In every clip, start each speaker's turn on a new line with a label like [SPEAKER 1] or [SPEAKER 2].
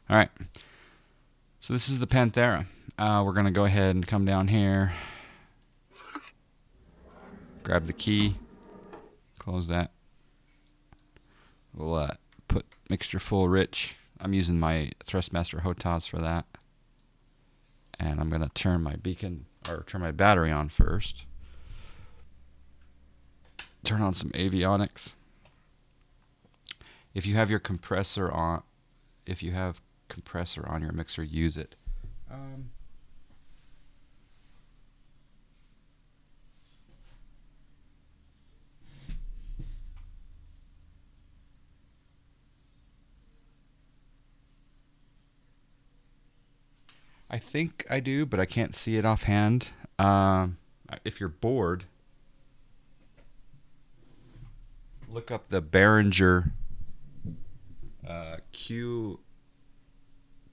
[SPEAKER 1] All right. So this is the Panthera. We're going to go ahead and come down here. Grab the key. Close that. We'll put mixture full rich. I'm using my Thrustmaster HOTAS for that. And I'm going to turn my beacon, or turn my battery on first. Turn on some avionics. If you have your compressor on, if you have compressor on your mixer, use it. I think I do, but I can't see it offhand. If you're bored, look up the Behringer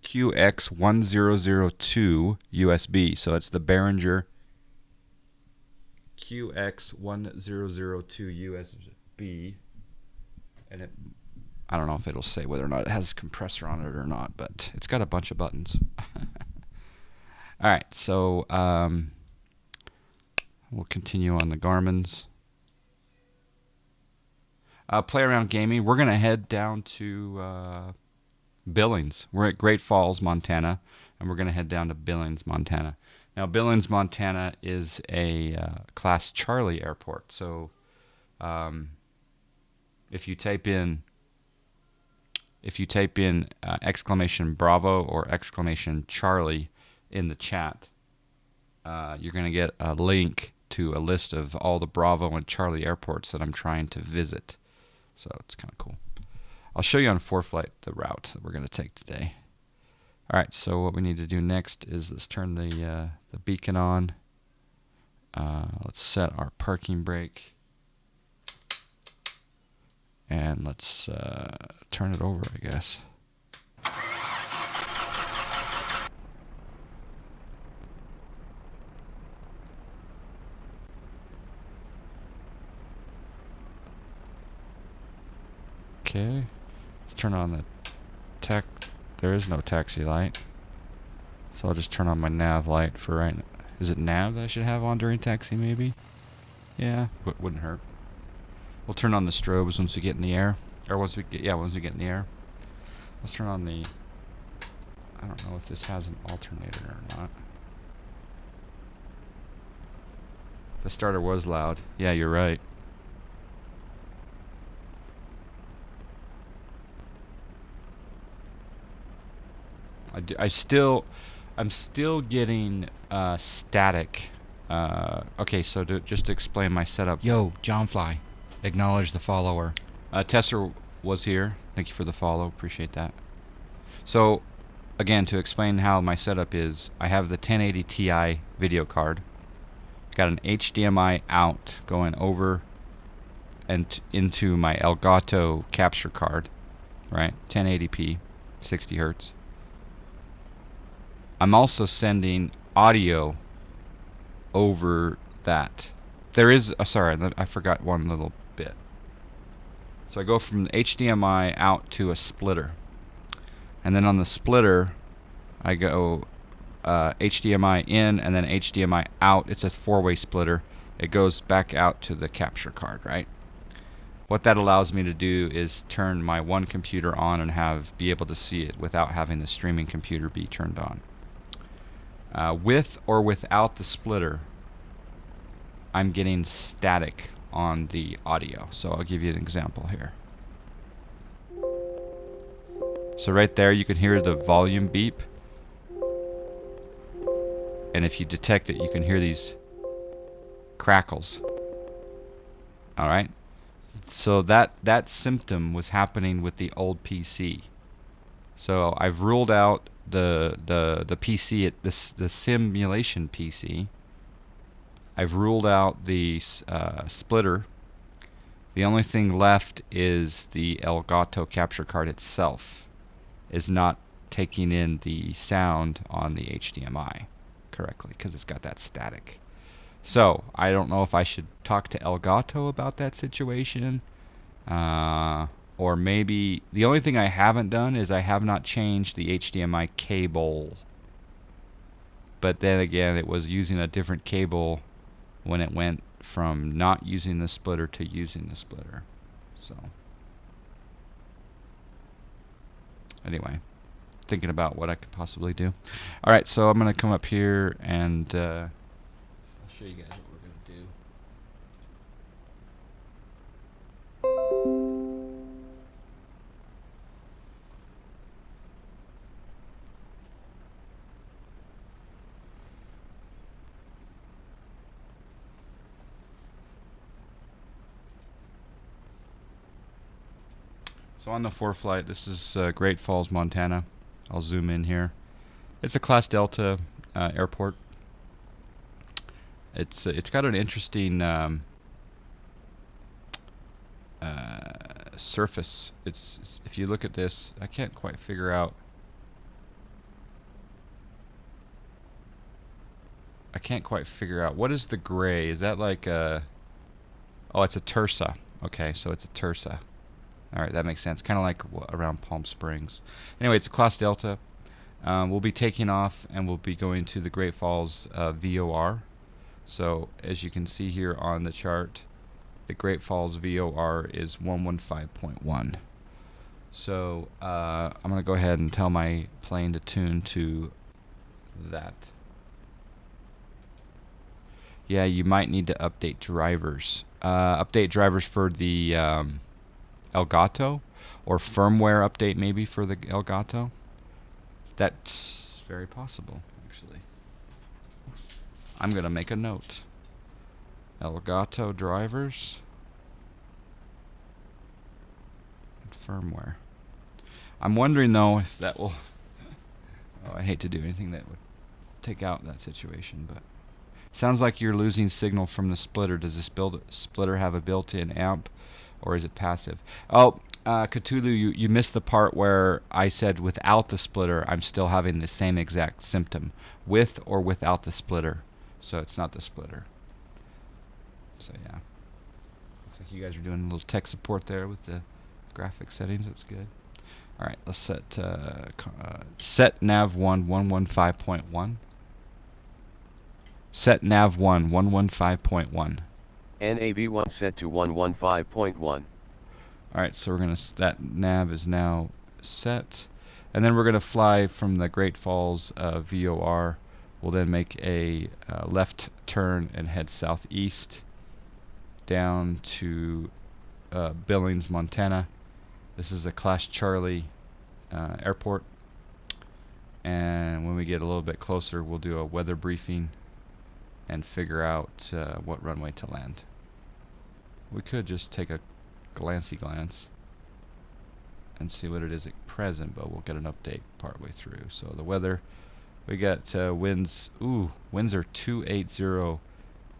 [SPEAKER 1] QX1002 USB. So it's the Behringer QX1002 USB, and I don't know if it'll say whether or not it has compressor on it or not, but it's got a bunch of buttons. All right, so we'll continue on the Garmin's. Play Around Gaming. We're going to head down to Billings. We're at Great Falls, Montana, and we're going to head down to Billings, Montana. Now, Billings, Montana is a Class Charlie airport. So if you type in exclamation Bravo or exclamation Charlie in the chat, you're going to get a link to a list of all the Bravo and Charlie airports that I'm trying to visit. So it's kind of cool. I'll show you on ForeFlight the route that we're going to take today. All right, so what we need to do next is let's turn the beacon on. Let's set our parking brake. And let's turn it over, I guess. Okay, let's turn on the there is no taxi light. So I'll just turn on my nav light for right now. Is it nav that I should have on during taxi maybe? Yeah, wouldn't hurt. We'll turn on the strobes once we get in the air. Or once we get in the air. Let's turn on the, I don't know if this has an alternator or not. The starter was loud. Yeah, you're right. I'm still getting static. Okay, so just to explain my setup. Yo, Johnfly, acknowledge the follower. Tesser was here. Thank you for the follow. Appreciate that. So, again, to explain how my setup is, I have the 1080 Ti video card. Got an HDMI out going over and into my Elgato capture card, right? 1080p, 60 hertz. I'm also sending audio over that. There is, sorry, I forgot one little bit. So I go from the HDMI out to a splitter. And then on the splitter, I go HDMI in and then HDMI out. It's a four-way splitter. It goes back out to the capture card, right? What that allows me to do is turn my one computer on and be able to see it without having the streaming computer be turned on. With or without the splitter, I'm getting static on the audio. So I'll give you an example here. So right there you can hear the volume beep. And if you detect it, you can hear these crackles. Alright? So that symptom was happening with the old PC. So I've ruled out the PC, the simulation PC. I've ruled out the splitter. The only thing left is the Elgato capture card itself is not taking in the sound on the HDMI correctly because it's got that static. So I don't know if I should talk to Elgato about that situation. Or maybe the only thing I haven't done is I have not changed the HDMI cable. But then again, it was using a different cable when it went from not using the splitter to using the splitter. So anyway, thinking about what I could possibly do. All right, so I'm going to come up here and I'll show you guys what we're going to do. So on the ForeFlight, this is Great Falls, Montana. I'll zoom in here. It's a Class Delta airport. It's got an interesting surface. It's if you look at this, I can't quite figure out. What is the gray? Is that like a? Oh, it's a Tersa. Okay, so it's a Tersa. All right, that makes sense. Kind of like around Palm Springs. Anyway, it's a Class Delta. We'll be taking off and we'll be going to the Great Falls VOR. So as you can see here on the chart, the Great Falls VOR is 115.1. So I'm going to go ahead and tell my plane to tune to that. Yeah, you might need to update drivers. Update drivers for the Elgato, or firmware update maybe for the Elgato. That's very possible, actually. I'm going to make a note. Elgato drivers and firmware. I'm wondering though if that will I hate to do anything that would take out that situation, but sounds like you're losing signal from the splitter. Does this splitter have a built-in amp, or is it passive? Oh, Cthulhu, you missed the part where I said without the splitter, I'm still having the same exact symptom, with or without the splitter. So it's not the splitter. So yeah, looks like you guys are doing a little tech support there with the graphic settings. That's good. All right, let's set nav 1 115.1. Set nav 1 115.1.
[SPEAKER 2] NAV1 set to 115.1.
[SPEAKER 1] All right, so we're gonna that nav is now set, and then we're gonna fly from the Great Falls VOR. We'll then make a left turn and head southeast down to Billings, Montana. This is a Class Charlie airport, and when we get a little bit closer, we'll do a weather briefing and figure out what runway to land. We could just take a glancey glance and see what it is at present, but we'll get an update partway through. So the weather, we got winds. Ooh, winds are 280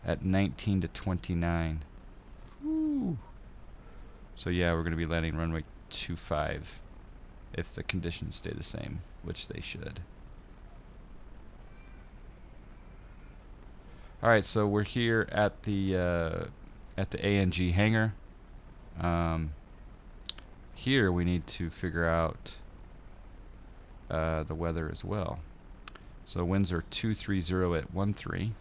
[SPEAKER 1] at 19 to 29. Ooh. So yeah, we're going to be landing runway 25 if the conditions stay the same, which they should. All right, so we're here at the ANG hangar. Here we need to figure out the weather as well. So winds are 230 at 13,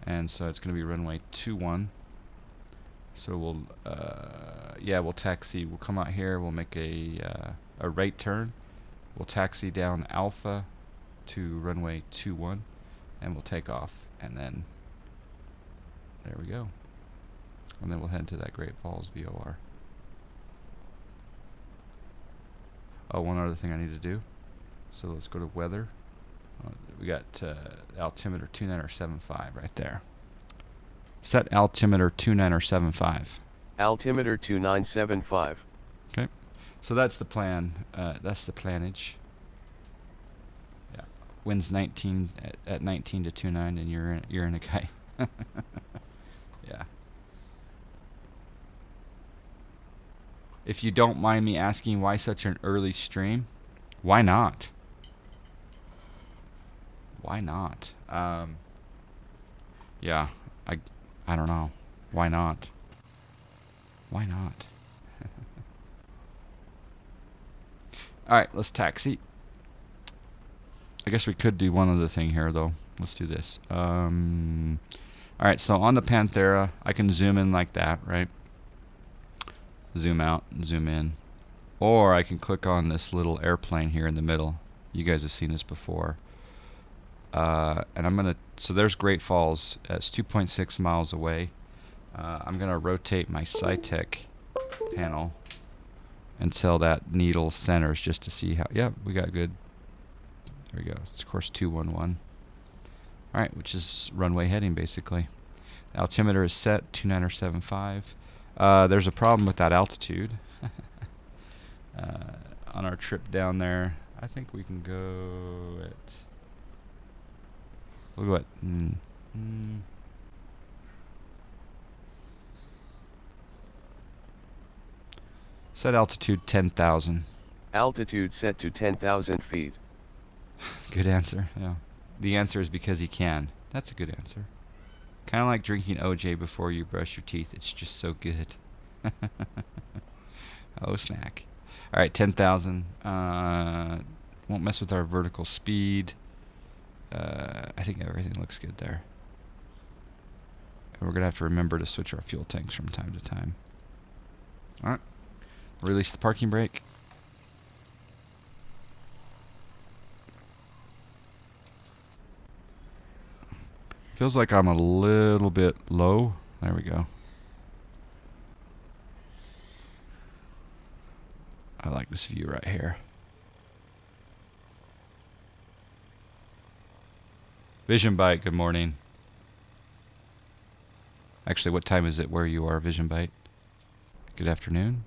[SPEAKER 1] and so it's going to be runway 21. So we'll taxi. We'll come out here. We'll make a right turn. We'll taxi down Alpha to runway 21, and we'll take off. And then there we go. And then we'll head to that Great Falls VOR. Oh, one other thing I need to do. So let's go to weather. We got altimeter 2975 right there. Set altimeter 2975.
[SPEAKER 2] Altimeter 2975.
[SPEAKER 1] Okay. So that's the plan. That's the planage. Yeah. Winds 19 at 19 to 29, and you're in a guy. Yeah. If you don't mind me asking, why such an early stream? Why not? Why not? Yeah, I don't know. Why not? Why not? Alright, let's taxi. I guess we could do one other thing here, though. Let's do this. Alright, so on the Panthera, I can zoom in like that, right? Zoom out and zoom in. Or I can click on this little airplane here in the middle. You guys have seen this before. And I'm going to... So there's Great Falls. It's 2.6 miles away. I'm going to rotate my SciTech panel until that needle centers just to see how... Yeah, we got good... There we go. It's course 211. Alright, which is runway heading, basically. Altimeter is set, 2975. There's a problem with that altitude. On our trip down there, I think we can go at... We'll go at... Set altitude 10,000.
[SPEAKER 2] Altitude set to 10,000 feet.
[SPEAKER 1] Good answer, yeah. The answer is because he can. That's a good answer. Kind of like drinking OJ before you brush your teeth. It's just so good. Oh, snack. Alright, 10,000. Won't mess with our vertical speed. I think everything looks good there. And we're going to have to remember to switch our fuel tanks from time to time. Alright. Release the parking brake. Feels like I'm a little bit low. There we go. I like this view right here. Vision Bite, good morning. Actually, what time is it where you are, Vision Bite? Good afternoon?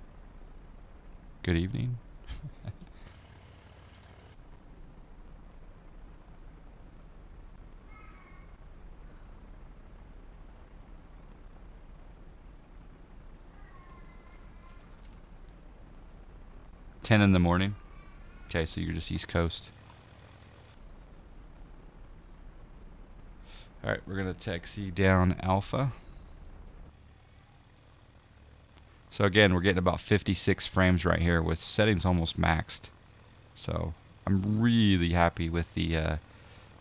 [SPEAKER 1] Good evening? Ten in the morning. Okay, so you're just East Coast. Alright, we're going to taxi down Alpha. So again, we're getting about 56 frames right here with settings almost maxed. So I'm really happy with the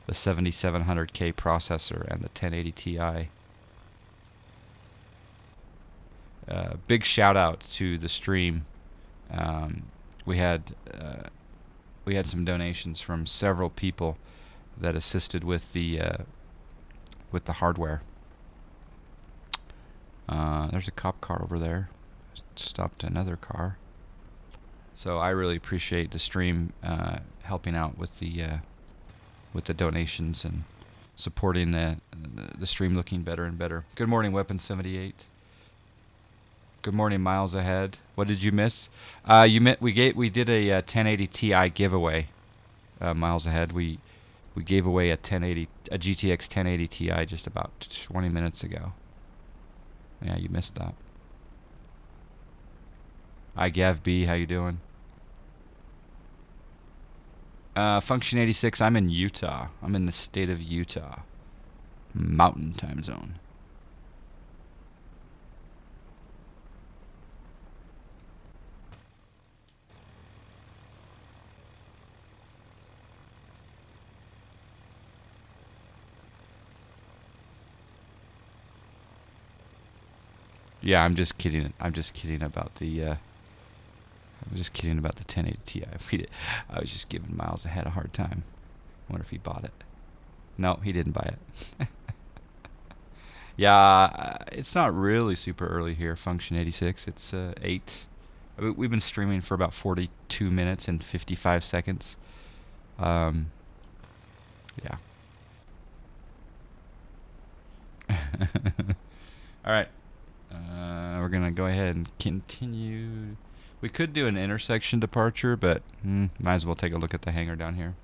[SPEAKER 1] 7700K processor and the 1080 Ti. Big shout out to the stream. We had some donations from several people that assisted with the hardware. There's a cop car over there. Stopped another car. So I really appreciate the stream helping out with the donations and supporting the stream looking better and better. Good morning, Weapon 78. Good morning, Miles Ahead. What did you miss? We did a 1080 Ti giveaway. Miles Ahead, we gave away a GTX 1080 Ti just about 20 minutes ago. Yeah, you missed that. Hi, Gav B. How you doing? Function 86. I'm in Utah. I'm in the state of Utah. Mountain time zone. Yeah, I'm just kidding. I'm just kidding about the 1080 Ti. I was just giving Miles Ahead a hard time. I wonder if he bought it. No, he didn't buy it. Yeah, it's not really super early here. Function 86. It's 8. We've been streaming for about 42 minutes and 55 seconds. Yeah. All right. We're going to go ahead and continue. We could do an intersection departure, but might as well take a look at the hangar down here.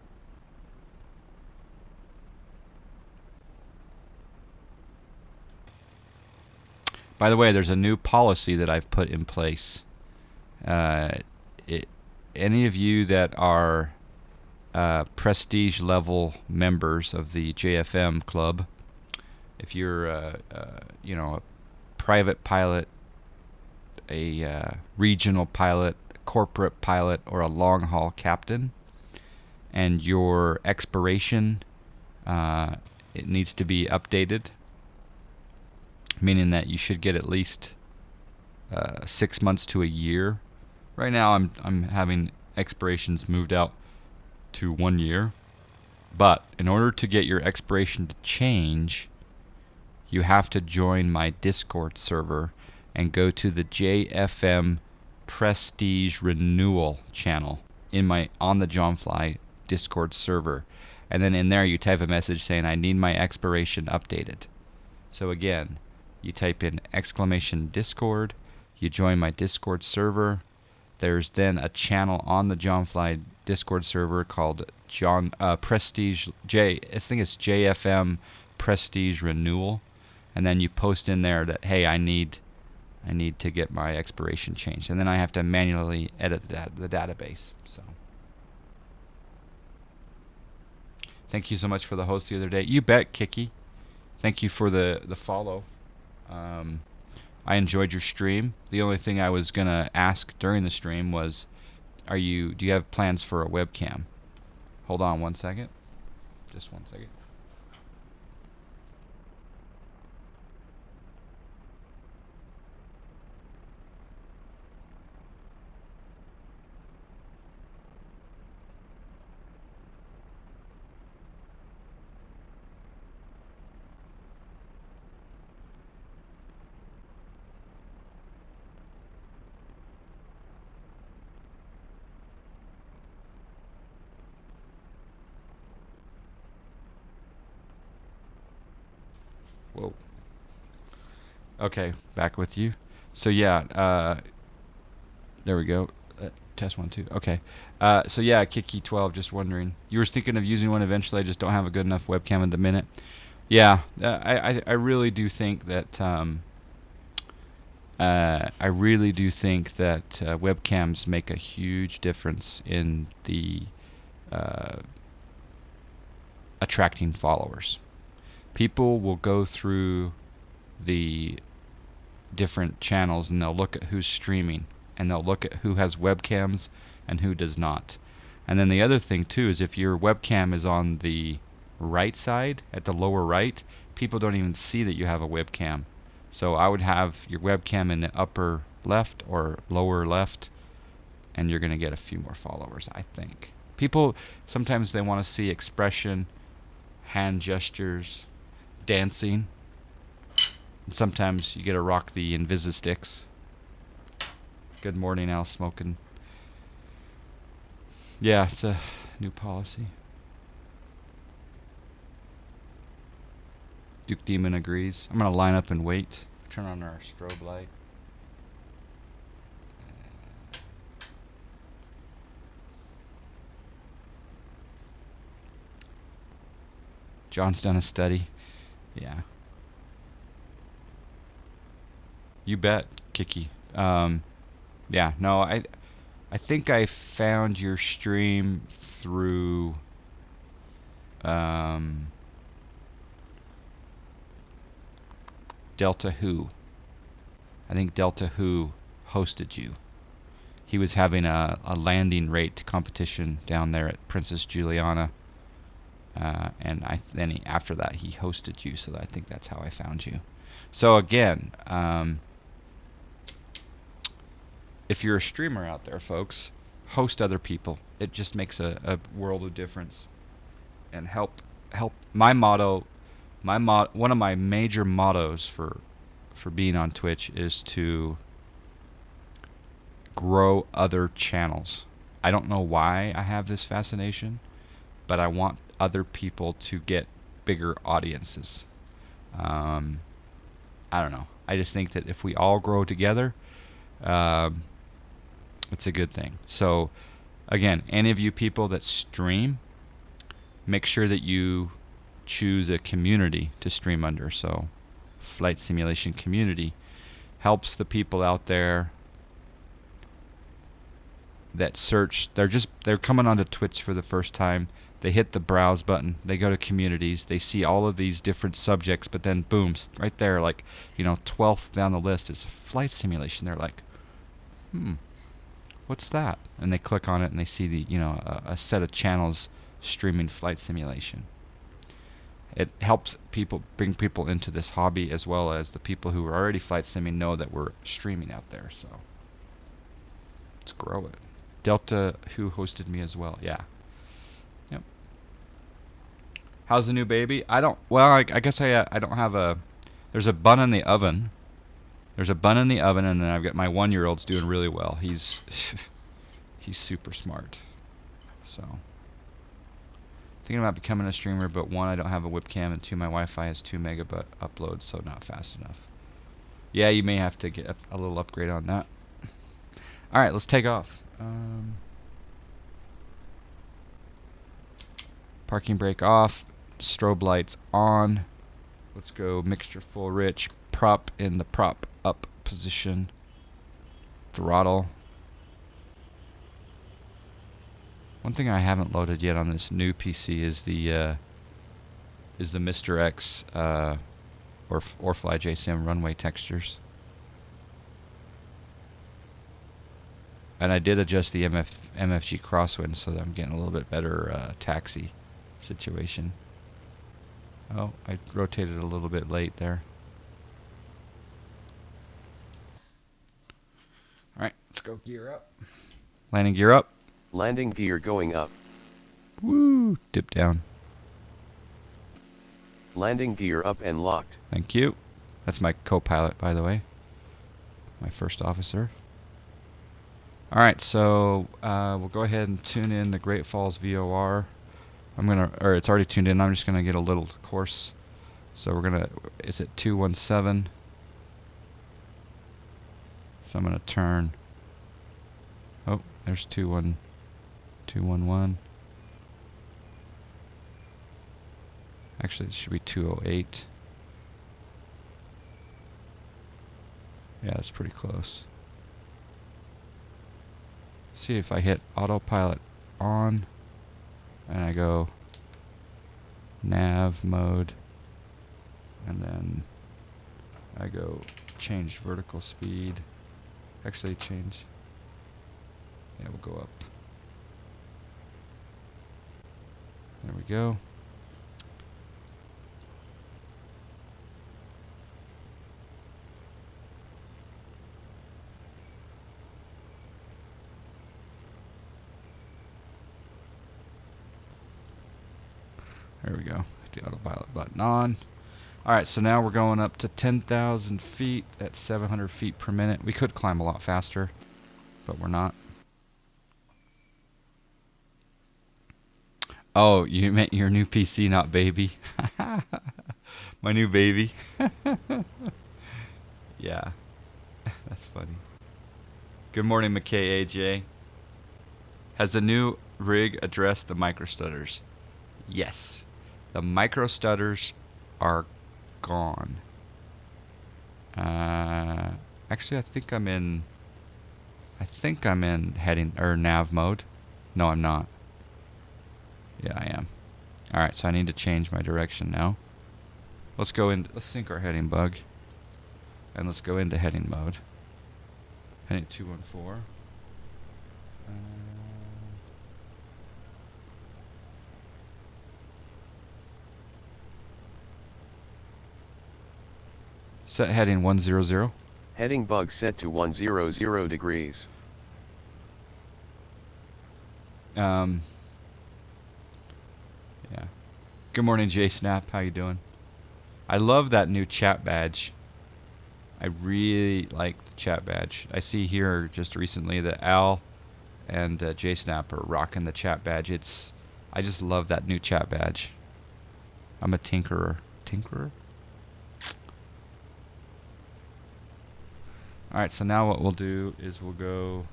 [SPEAKER 1] By the way, there's a new policy that I've put in place. Any of you that are prestige level members of the JFM club, if you're a private pilot, a regional pilot, corporate pilot or a long haul captain, and your expiration, it needs to be updated, meaning that you should get at least 6 months to a year. Right now I'm having expirations moved out to 1 year, but in order to get your expiration to change, you have to join my Discord server and go to the JFM Prestige Renewal channel on the John Fly Discord server. And then in there you type a message saying, I need my expiration updated. So again, you type in !Discord, you join my Discord server. There's then a channel on the John Fly Discord server called Prestige I think it's JFM Prestige Renewal, and then you post in there that, hey, I need to get my expiration changed, and then I have to manually edit the database. So thank you so much for the host the other day. You bet, Kiki. Thank you for the follow. I enjoyed your stream. The only thing I was gonna ask during the stream was, do you have plans for a webcam? Hold on 1 second. Just 1 second. Whoa. Okay, back with you. So yeah, there we go. Test 1 2. Okay. So yeah, Kiki12, just wondering. You were thinking of using one eventually. I just don't have a good enough webcam at the minute. Yeah, I really do think that webcams make a huge difference in the attracting followers. People will go through the different channels and they'll look at who's streaming, and they'll look at who has webcams and who does not. And then the other thing too is, if your webcam is on the right side, at the lower right, people don't even see that you have a webcam. So I would have your webcam in the upper left or lower left, and you're going to get a few more followers, I think. People, sometimes they want to see expression, hand gestures, dancing. And sometimes you get to rock the Invisisticks. Good morning, Al Smoking. Yeah, it's a new policy. Duke Demon agrees. I'm going to line up and wait. Turn on our strobe light. John's done a study. Yeah. You bet, Kiki. Yeah, no, I think I found your stream through Delta Who. I think Delta Who hosted you. He was having a landing rate competition down there at Princess Juliana. And after that he hosted you, so I think that's how I found you. So again, if you're a streamer out there, folks, host other people. It just makes a world of difference, and help. My motto, one of my major mottos for being on Twitch is to grow other channels. I don't know why I have this fascination, but I want other people to get bigger audiences. I don't know. I just think that if we all grow together, it's a good thing. So, again, any of you people that stream, make sure that you choose a community to stream under. So, Flight Simulation Community helps the people out there that search. They're coming onto Twitch for the first time. They hit the browse button. They go to communities. They see all of these different subjects, but then boom, right there, 12th down the list is flight simulation. They're like, what's that? And they click on it and they see the, you know, a set of channels streaming flight simulation. It helps people, bring people into this hobby, as well as the people who are already flight simming know that we're streaming out there. So let's grow it. Delta, who hosted me as well. Yeah. Yep. How's the new baby? Well, I guess I don't have a, there's a bun in the oven. There's a bun in the oven, and then I've got my 1-year-old's doing really well. He's super smart. So thinking about becoming a streamer, but 1, I don't have a webcam, and 2, my Wi-Fi is 2 megabit upload, so not fast enough. Yeah, you may have to get a little upgrade on that. All right, let's take off. Parking brake off, strobe lights on. Let's go mixture full rich, prop in the prop up position, throttle. One thing I haven't loaded yet on this new PC is the Mr. X or Fly JSM runway textures. And I did adjust the MFG crosswind so that I'm getting a little bit better taxi situation. Oh, I rotated a little bit late there. Alright, let's go gear up. Landing gear up.
[SPEAKER 2] Landing gear going up.
[SPEAKER 1] Woo! Dip down.
[SPEAKER 2] Landing gear up and locked.
[SPEAKER 1] Thank you. That's my co-pilot, by the way. My first officer. Alright, so we'll go ahead and tune in the Great Falls VOR. It's already tuned in. I'm just gonna get a little course. So it's at 217. So I'm gonna turn. Oh, there's 211. Actually, it should be 208. Yeah, that's pretty close. See if I hit autopilot on, and I go nav mode, and then I go change vertical speed. Actually change. Yeah, we'll go up. There we go. There we go. Hit the autopilot button on. Alright, so now we're going up to 10,000 feet at 700 feet per minute. We could climb a lot faster, but we're not. Oh, you meant your new PC, not baby. My new baby. Yeah. That's funny. Good morning, McKay AJ. Has the new rig addressed the microstutters? Yes. The microstutters are gone. Actually, I think I'm in heading or nav mode. No, I'm not. Yeah, I am. All right, so I need to change my direction now. Let's sync our heading bug, and let's go into heading mode. Heading 214. Set heading 100.
[SPEAKER 2] Heading bug set to 100 degrees.
[SPEAKER 1] Yeah. Good morning, JSnap. How you doing? I love that new chat badge. I really like the chat badge. I see here just recently that Al and JSnap are rocking the chat badge. I just love that new chat badge. I'm a tinkerer. Tinkerer? Alright, so now what we'll do is we'll go...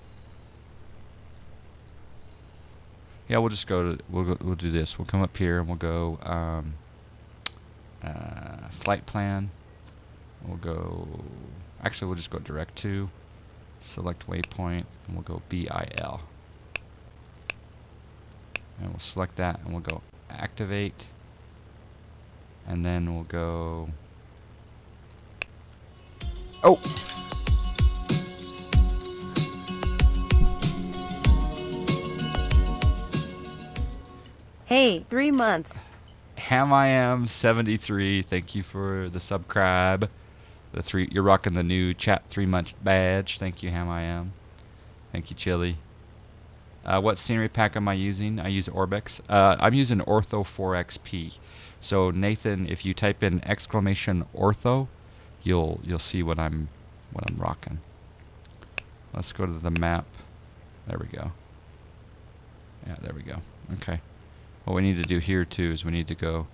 [SPEAKER 1] Yeah, we'll just we'll do this. We'll come up here and we'll go flight plan. We'll go, actually we'll just go direct to, select waypoint, and we'll go BIL. And we'll select that and we'll go activate. And then we'll go, oh!
[SPEAKER 3] Hey, 3 months.
[SPEAKER 1] HamIam73, thank you for the subscribe. You're rocking the new chat 3-month badge. Thank you, HamIam. Thank you, Chili. What scenery pack am I using? I use Orbex. I'm using Ortho 4XP. So Nathan, if you type in exclamation Ortho, you'll see what I'm rocking. Let's go to the map. There we go. Yeah, there we go. Okay. What we need to do here too is we need to go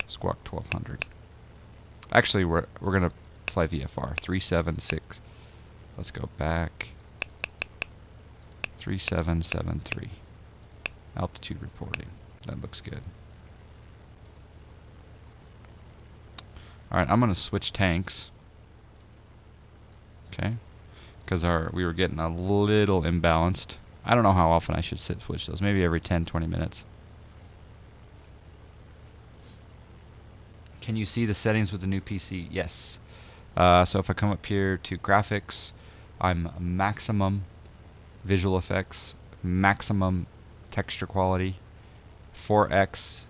[SPEAKER 1] Squawk 1200. Actually, we're gonna fly VFR 376. Let's go back. 3773. Altitude reporting. That looks good. All right, I'm gonna switch tanks. Okay, because we were getting a little imbalanced. I don't know how often I should switch those. Maybe every 10-20 minutes. Can you see the settings with the new PC? Yes. So if I come up here to graphics, I'm maximum visual effects, maximum texture quality, 4x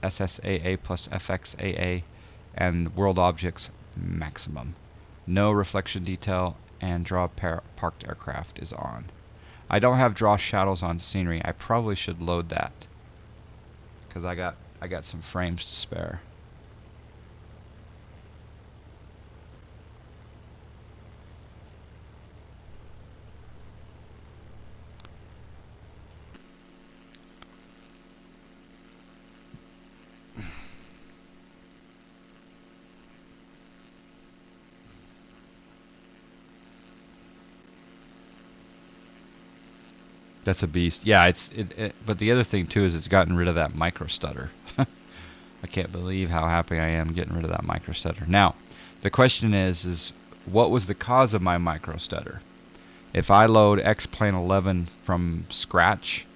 [SPEAKER 1] SSAA plus FXAA, and world objects maximum. No reflection detail, and draw parked aircraft is on. I don't have draw shadows on scenery. I probably should load that because I got some frames to spare. That's a beast. Yeah, but the other thing too is it's gotten rid of that micro stutter. I can't believe how happy I am getting rid of that micro stutter. Now, the question is what was the cause of my micro stutter? If I load X-Plane 11 from scratch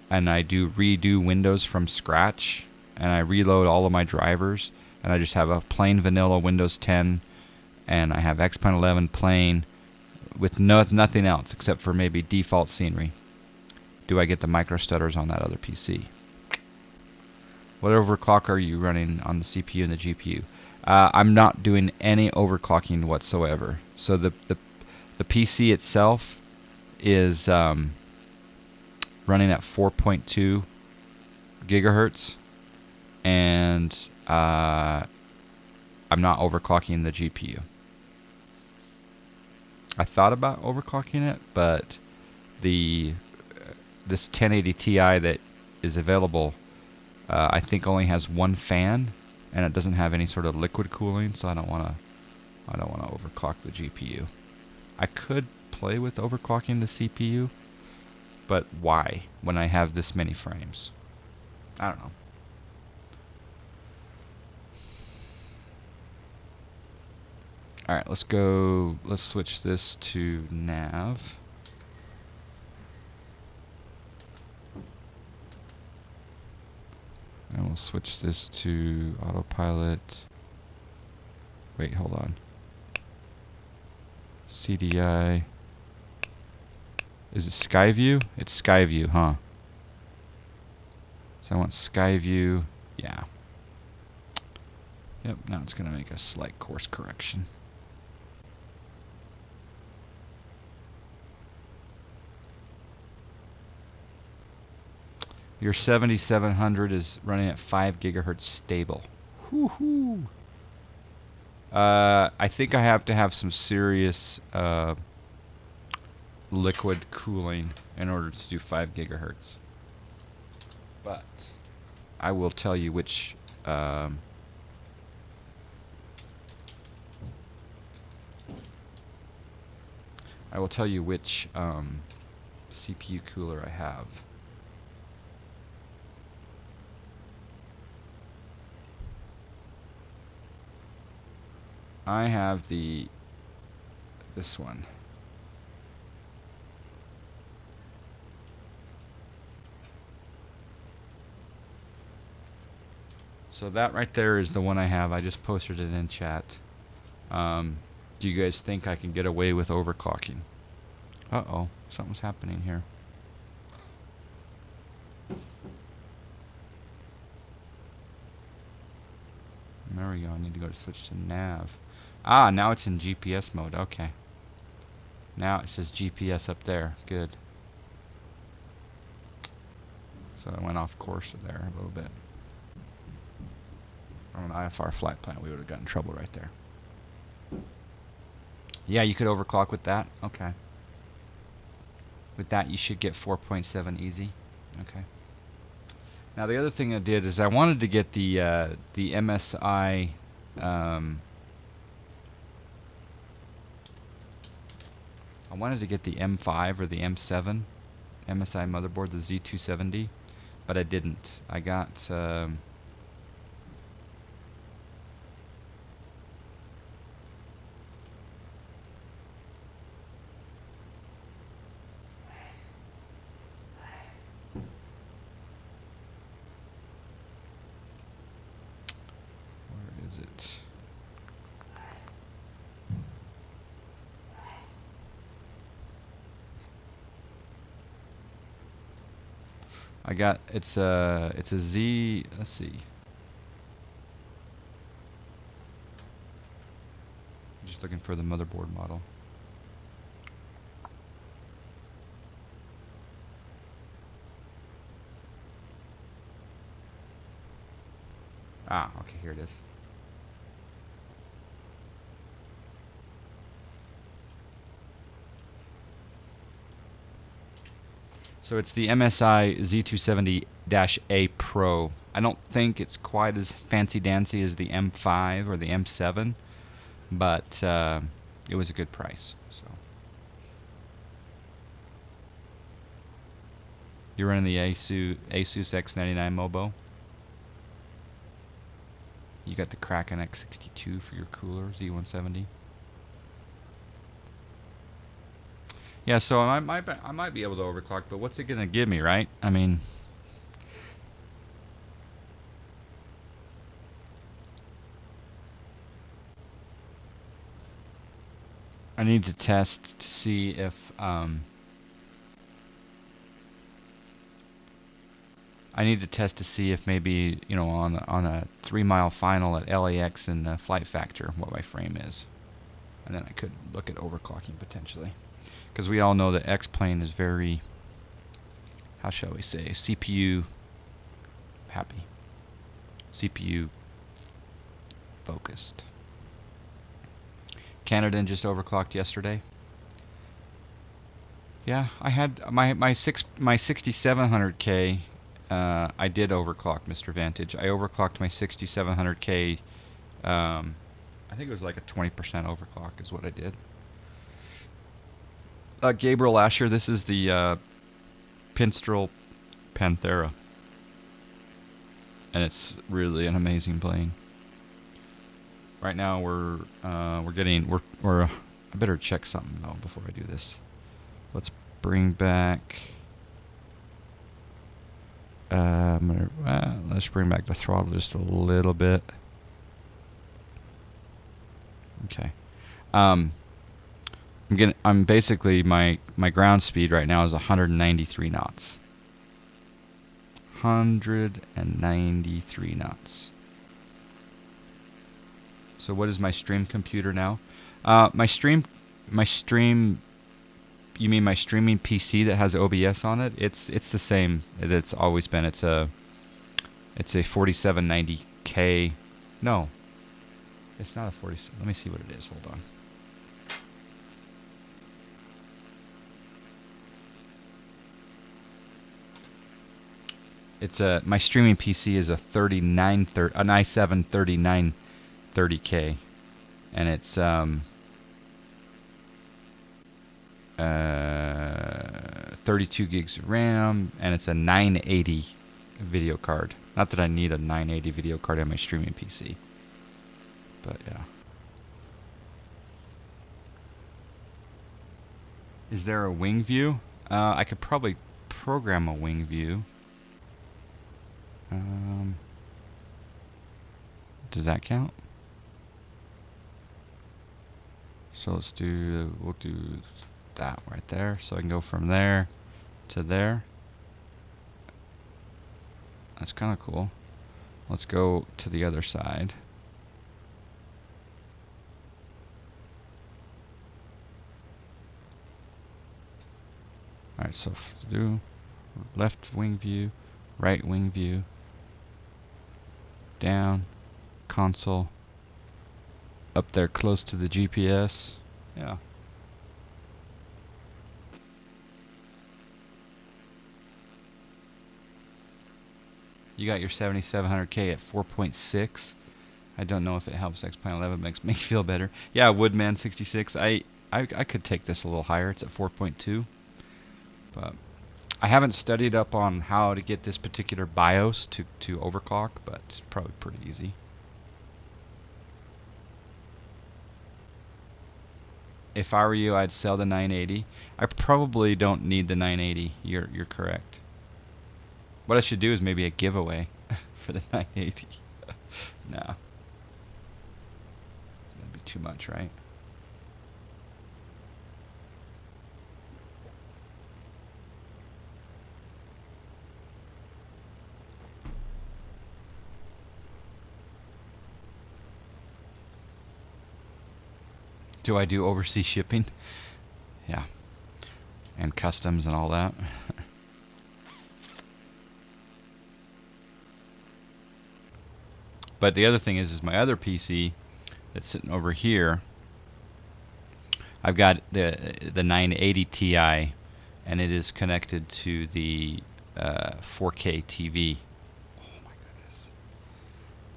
[SPEAKER 1] and I redo Windows from scratch and I reload all of my drivers and I just have a plain vanilla Windows 10 and I have X-Plane 11 plain with nothing else except for maybe default scenery, do I get the micro stutters on that other PC? What overclock are you running on the CPU and the GPU? I'm not doing any overclocking whatsoever. So the PC itself is running at 4.2 gigahertz, and I'm not overclocking the GPU. I thought about overclocking it, but this 1080 Ti that is available, I think only has one fan, and it doesn't have any sort of liquid cooling, so I don't want to overclock the GPU. I could play with overclocking the CPU, but why when I have this many frames? I don't know. All right, let's switch this to nav. And we'll switch this to autopilot. Wait, hold on. CDI. Is it Skyview? It's Skyview, huh? So I want Skyview. Yeah. Yep, now it's going to make a slight course correction. Your 7700 is running at 5 gigahertz stable. Woohoo! I think I have to have some serious liquid cooling in order to do 5 gigahertz. But I will tell you which CPU cooler I have. I have this one. So that right there is the one I have. I just posted it in chat. Do you guys think I can get away with overclocking? Uh-oh, something's happening here. There we go. I need to go to switch to nav. Ah, now it's in GPS mode. Okay. Now it says GPS up there. Good. So I went off course there a little bit. On an IFR flight plan, we would have gotten in trouble right there. Yeah, you could overclock with that. Okay. With that, you should get 4.7 easy. Okay. Now the other thing I did is I wanted to get the MSI. I wanted to get the M5 or the M7 MSI motherboard, the Z270, but I didn't. I got. Where is it? I got it's a Z. Let's see. Just looking for the motherboard model. Ah, okay, here it is. So it's the MSI Z270-A Pro. I don't think it's quite as fancy-dancy as the M5 or the M7, but it was a good price. So you're running the Asus X99 Mobo. You got the Kraken X62 for your cooler, Z170. Yeah, so I might be able to overclock, but what's it gonna give me, right? I mean, I need to test to see if I need to test to see if maybe, you know, on a 3-mile final at LAX in the flight factor what my frame is, and then I could look at overclocking potentially. Because we all know that X-Plane is very, how shall we say, CPU happy. CPU focused. Canada just overclocked yesterday. Yeah, I had my 6700K. I did overclock, Mr. Vantage. I overclocked my 6700K. I think it was like a 20% overclock is what I did. Gabriel Asher, this is the Pipastrel Panthera, and it's really an amazing plane. Right now we're I better check something though before I do this. Let's bring back. Let's bring back the throttle just a little bit. Okay. I'm basically my ground speed right now is 193 knots. 193 knots. So what is my stream computer now? My stream. You mean my streaming PC that has OBS on it? It's the same. It's always been. It's a 4790K. No, it's not a 47. Let me see what it is. Hold on. It's my streaming PC is a an i7 3930K, and it's 32 gigs of RAM, and it's a 980 video card. Not that I need a 980 video card on my streaming PC, but yeah. Is there a wing view? I could probably program a wing view. Does that count? So we'll do that right there. So I can go from there to there. That's kind of cool. Let's go to the other side. Alright, so do left wing view, right wing view, down, console, up there close to the GPS. Yeah. You got your 7700K at 4.6. I don't know if it helps X-Plane 11, makes me feel better. Yeah, Woodman 66. I could take this a little higher. It's at 4.2. But I haven't studied up on how to get this particular BIOS to overclock, but it's probably pretty easy. If I were you, I'd sell the 980. I probably don't need the 980. You're correct. What I should do is maybe a giveaway for the 980. No. That'd be too much, right? Do I do overseas shipping? Yeah. And customs and all that. But the other thing is my other PC that's sitting over here. I've got the 980 Ti, and it is connected to the 4K TV. Oh my goodness!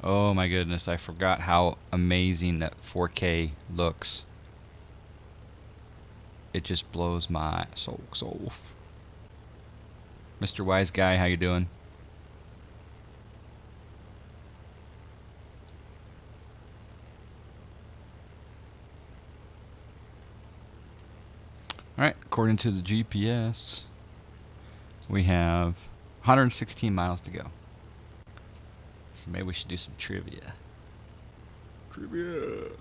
[SPEAKER 1] Oh my goodness! I forgot how amazing that 4K looks. It just blows my socks off. Mr. Wise Guy, how you doing? Alright, according to the GPS, we have 116 miles to go. So maybe we should do some trivia. Trivia!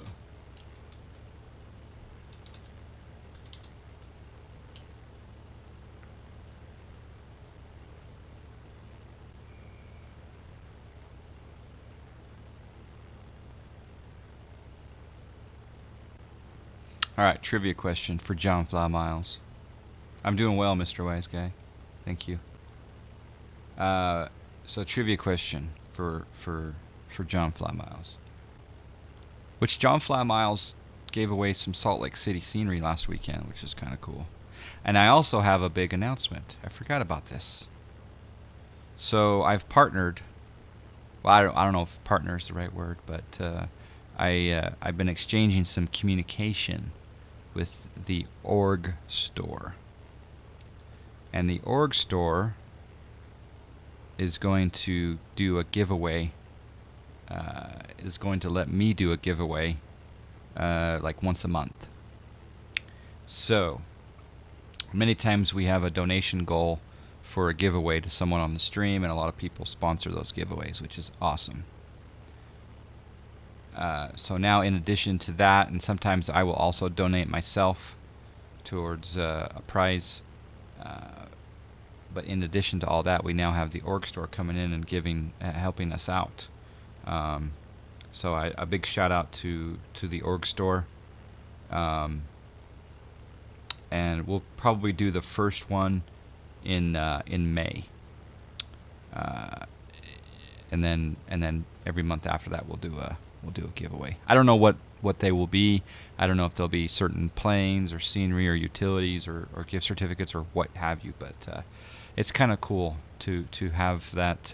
[SPEAKER 1] Alright, trivia question for John Fly Miles. I'm doing well, Mr. Wise Guy. Thank you. So trivia question for John Fly Miles. Which John Fly Miles gave away some Salt Lake City scenery last weekend, which is kind of cool. And I also have a big announcement. I forgot about this. So I've partnered. Well, I don't know if partner is the right word, but I've been exchanging some communication with the Org Store. And the Org Store is going to do a giveaway. Is going to let me do a giveaway like once a month. So many times we have a donation goal for a giveaway to someone on the stream, and a lot of people sponsor those giveaways, which is awesome. So now, in addition to that, and sometimes I will also donate myself towards a prize. But in addition to all that, we now have the Org Store coming in and helping us out. So a big shout out to the Org Store. And we'll probably do the first one in May. And then every month after that we'll do a giveaway. I don't know what they will be. I don't know if there'll be certain planes or scenery or utilities or gift certificates or what have you, but it's kind of cool to have that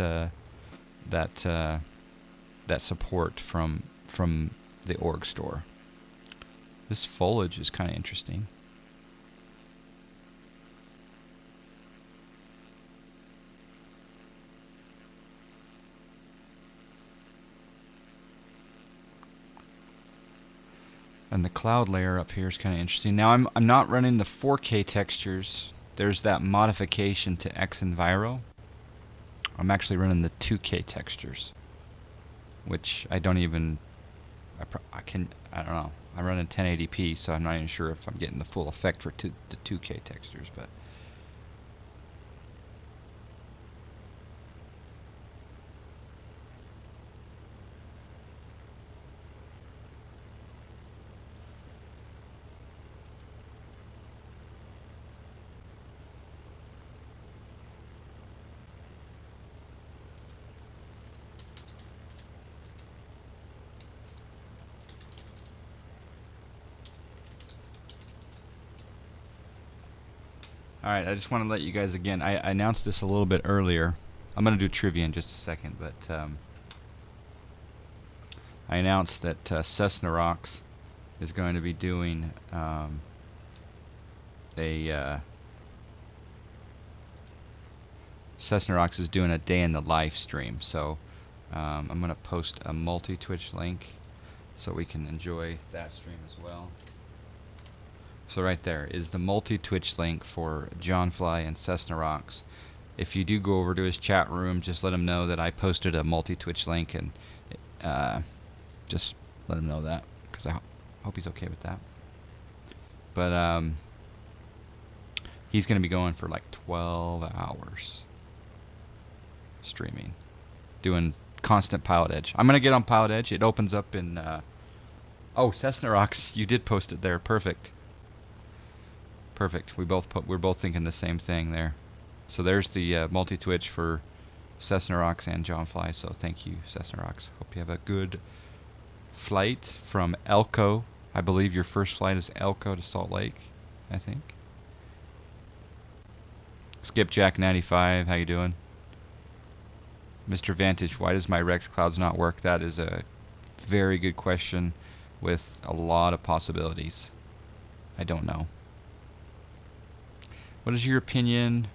[SPEAKER 1] support from the Org Store. This foliage is kind of interesting. And the cloud layer up here is kind of interesting. Now I'm not running the 4K textures. There's that modification to XEnviro. I'm actually running the 2K textures, which I don't even. I don't know. I'm running 1080p, so I'm not even sure if I'm getting the full effect for the 2K textures, but. Alright, I just want to let you guys again. I announced this a little bit earlier. I'm going to do trivia in just a second, but I announced that Cessna Rocks is going to be doing Cessna Rocks is doing a day in the life stream. So I'm going to post a multi-Twitch link so we can enjoy that stream as well. So right there is the multi-Twitch link for John Fly and Cessna Rocks. If you do go over to his chat room, just let him know that I posted a multi-Twitch link, and just let him know that, because I hope he's okay with that. But he's going to be going for like 12 hours streaming, doing constant Pilot Edge. I'm going to get on Pilot Edge. It opens up in... oh, Cessna Rocks, you did post it there. Perfect. Perfect. We're both thinking the same thing there. So there's the multi-Twitch for Cessna Rocks and John Fly. So thank you, Cessna Rocks. Hope you have a good flight from Elko. I believe your first flight is Elko to Salt Lake, I think. Skipjack95, how you doing? Mr. Vantage, why does my Rex Clouds not work? That is a very good question with a lot of possibilities. I don't know. What is your opinion,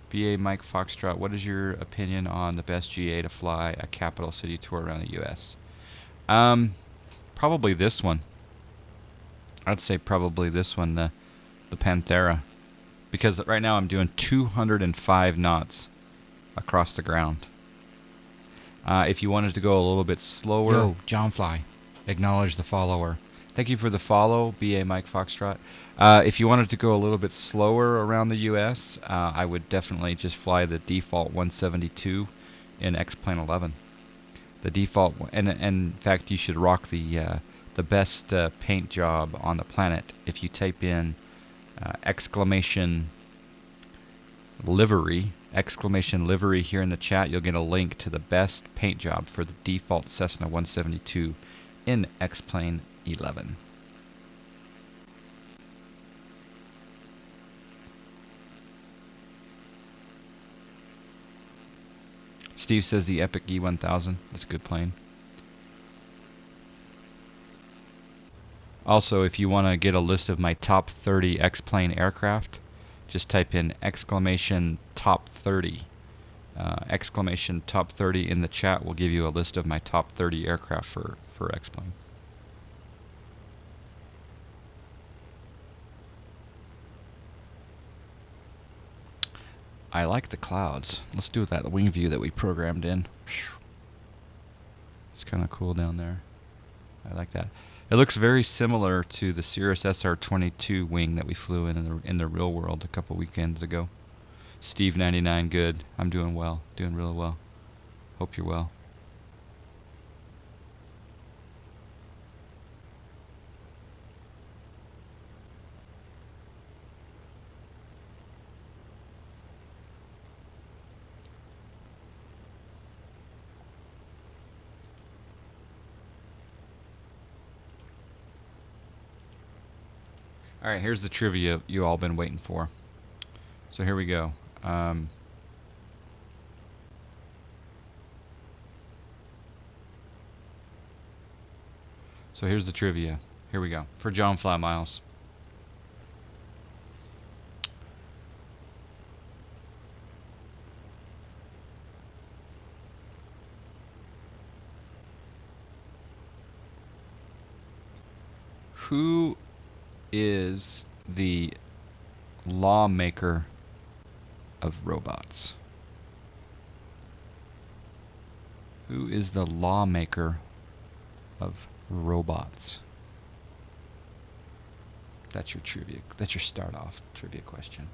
[SPEAKER 1] BA Mike Foxtrot, what is your opinion on the best GA to fly a capital city tour around the U.S.? Probably this one. I'd say probably this one, the Panthera. Because right now I'm doing 205 knots across the ground. If you wanted to go a little bit slower... Yo, John Fly, acknowledge the follower. Thank you for the follow, BA Mike Foxtrot. If you wanted to go a little bit slower around the U.S., I would definitely just fly the default 172 in X-Plane 11. The default, and in fact, you should rock the best paint job on the planet. If you type in exclamation livery here in the chat, you'll get a link to the best paint job for the default Cessna 172 in X-Plane 11. Steve says the Epic E1000. That's a good plane. Also, if you want to get a list of my top 30 X-Plane aircraft, just type in exclamation top 30. Exclamation top 30 in the chat will give you a list of my top 30 aircraft for X-Plane. I like the clouds. Let's do that wing view that we programmed in. It's kind of cool down there. I like that. It looks very similar to the Cirrus SR-22 wing that we flew in the real world a couple weekends ago. Steve99, good. I'm doing well. Doing really well. Hope you're well. Alright, here's the trivia you all been waiting for. So here we go. So here's the trivia. Here we go. For John Fly Miles. Who is the lawmaker of robots? Who is the lawmaker of robots? That's your trivia. That's your start off trivia question.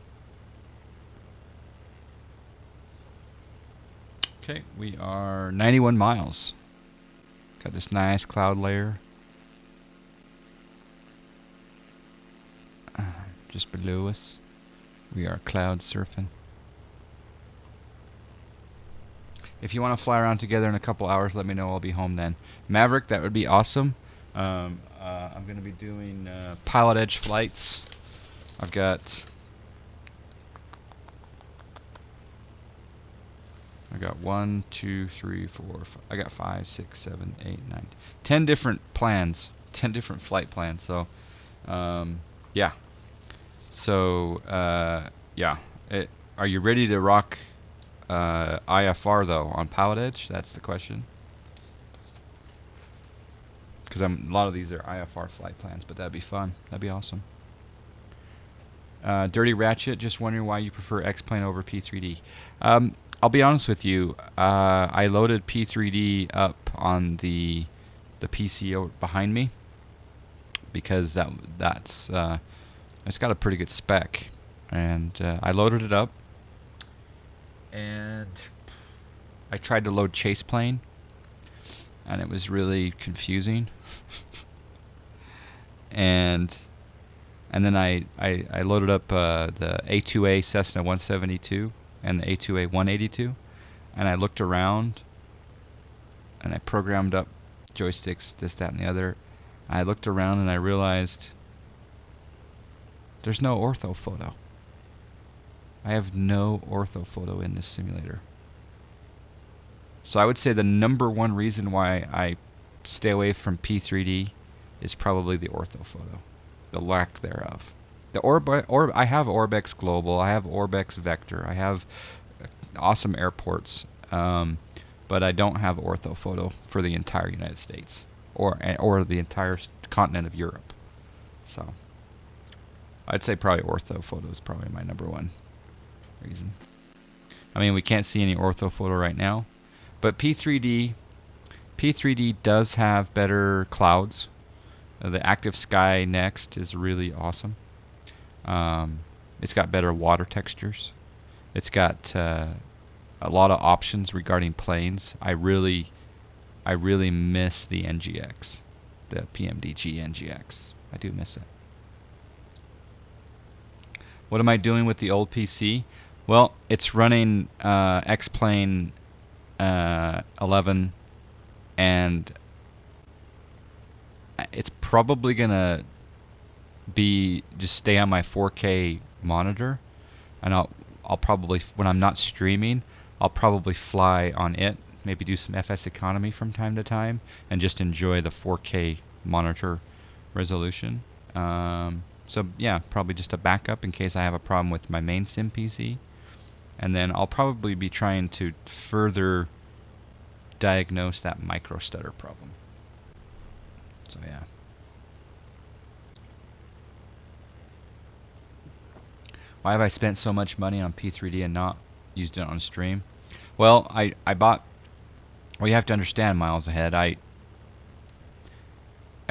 [SPEAKER 1] Okay, we are 91 miles. Got this nice cloud layer just below us. We are cloud surfing. If you want to fly around together in a couple hours, let me know. I'll be home then. Maverick, that would be awesome. I'm going to be doing Pilot Edge flights. I've got I got 1, 2, 3, 4, 5. I got 5, 6, 7, 8, 9, 10 different plans, 10 different flight plans. So, yeah. So, yeah. Are you ready to rock IFR though on Pilot Edge? That's the question. Because a lot of these are IFR flight plans, but that'd be fun. That'd be awesome. Dirty Ratchet, just wondering why you prefer X-Plane over P3D. I'll be honest with you. I loaded P3D up on the PC behind me because that's it's got a pretty good spec, and I loaded it up, and I tried to load Chase Plane, and it was really confusing. and then I loaded up the A2A Cessna 172 and the A2A 182, and I looked around, and I programmed up joysticks, this, that, and the other. I looked around, and I realized there's no ortho photo. I have no ortho photo in this simulator. So I would say the number one reason why I stay away from P3D is probably the ortho photo, the lack thereof. I have Orbex Global, I have Orbex Vector, I have awesome airports, but I don't have ortho photo for the entire United States or the entire continent of Europe. So I'd say probably ortho photo is probably my number one reason. I mean, we can't see any ortho photo right now, but P3D does have better clouds. The Active Sky Next is really awesome. It's got better water textures. It's got a lot of options regarding planes. I really miss the NGX, the PMDG NGX. I do miss it. What am I doing with the old PC? Well, it's running X-Plane 11, and it's probably gonna be just stay on my 4K monitor, and I'll probably, when I'm not streaming, I'll probably fly on it, maybe do some FS economy from time to time, and just enjoy the 4K monitor resolution. So yeah, probably just a backup in case I have a problem with my main sim PC, and then I'll probably be trying to further diagnose that micro stutter problem. So yeah. Why have I spent so much money on P3D and not used it on stream? Well, I bought. Well, you have to understand, miles ahead. I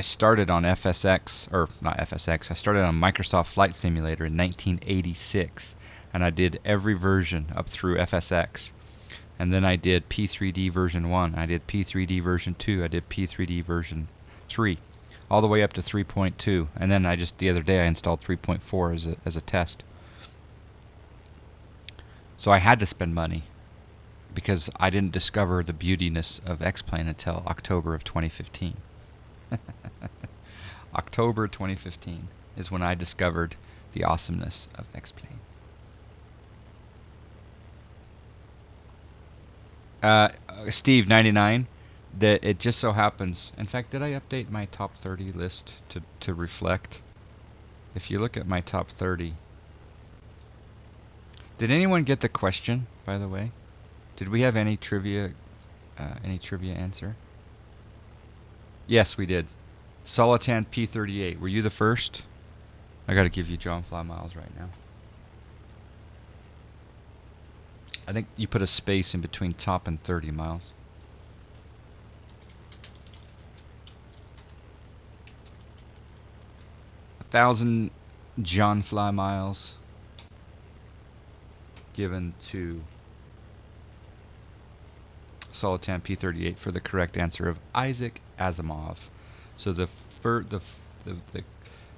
[SPEAKER 1] started on FSX, or not FSX. I started on Microsoft Flight Simulator in 1986, and I did every version up through FSX. And then I did P3D version 1, I did P3D version 2, I did P3D version 3, all the way up to 3.2. And then the other day I installed 3.4 as a test. So I had to spend money because I didn't discover the beautiness of X-Plane until October of 2015. October 2015 is when I discovered the awesomeness of X-Plane. Steve 99, that it just so happens. In fact, did I update my top 30 list to reflect? If you look at my top 30, did anyone get the question? By the way, did we have any trivia answer? Yes, we did. Solitan P38. Were you the first? I got to give you John Fly Miles right now. I think you put a space in between top and 30 miles. $1,000 John Fly Miles given to Solitan P38 for the correct answer of Isaac Asimov. So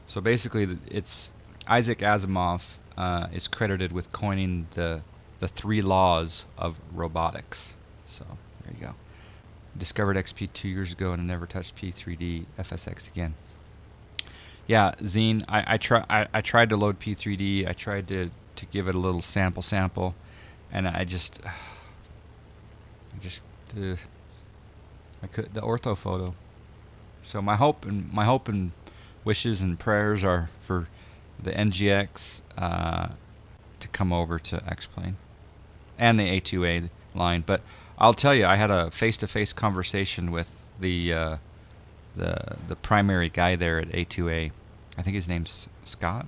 [SPEAKER 1] so basically it's Isaac Asimov is credited with coining the 3 laws of robotics. So there you go. Discovered XP 2 years ago and never touched P3D FSX again. Yeah, Zine, I tried to load P3D. I tried to give it a little sample, and I just Just I could the ortho photo. So my hope and wishes and prayers are for the NGX to come over to X-Plane and the A2A line. But I'll tell you, I had a face-to-face conversation with the primary guy there at A2A. I think his name's Scott.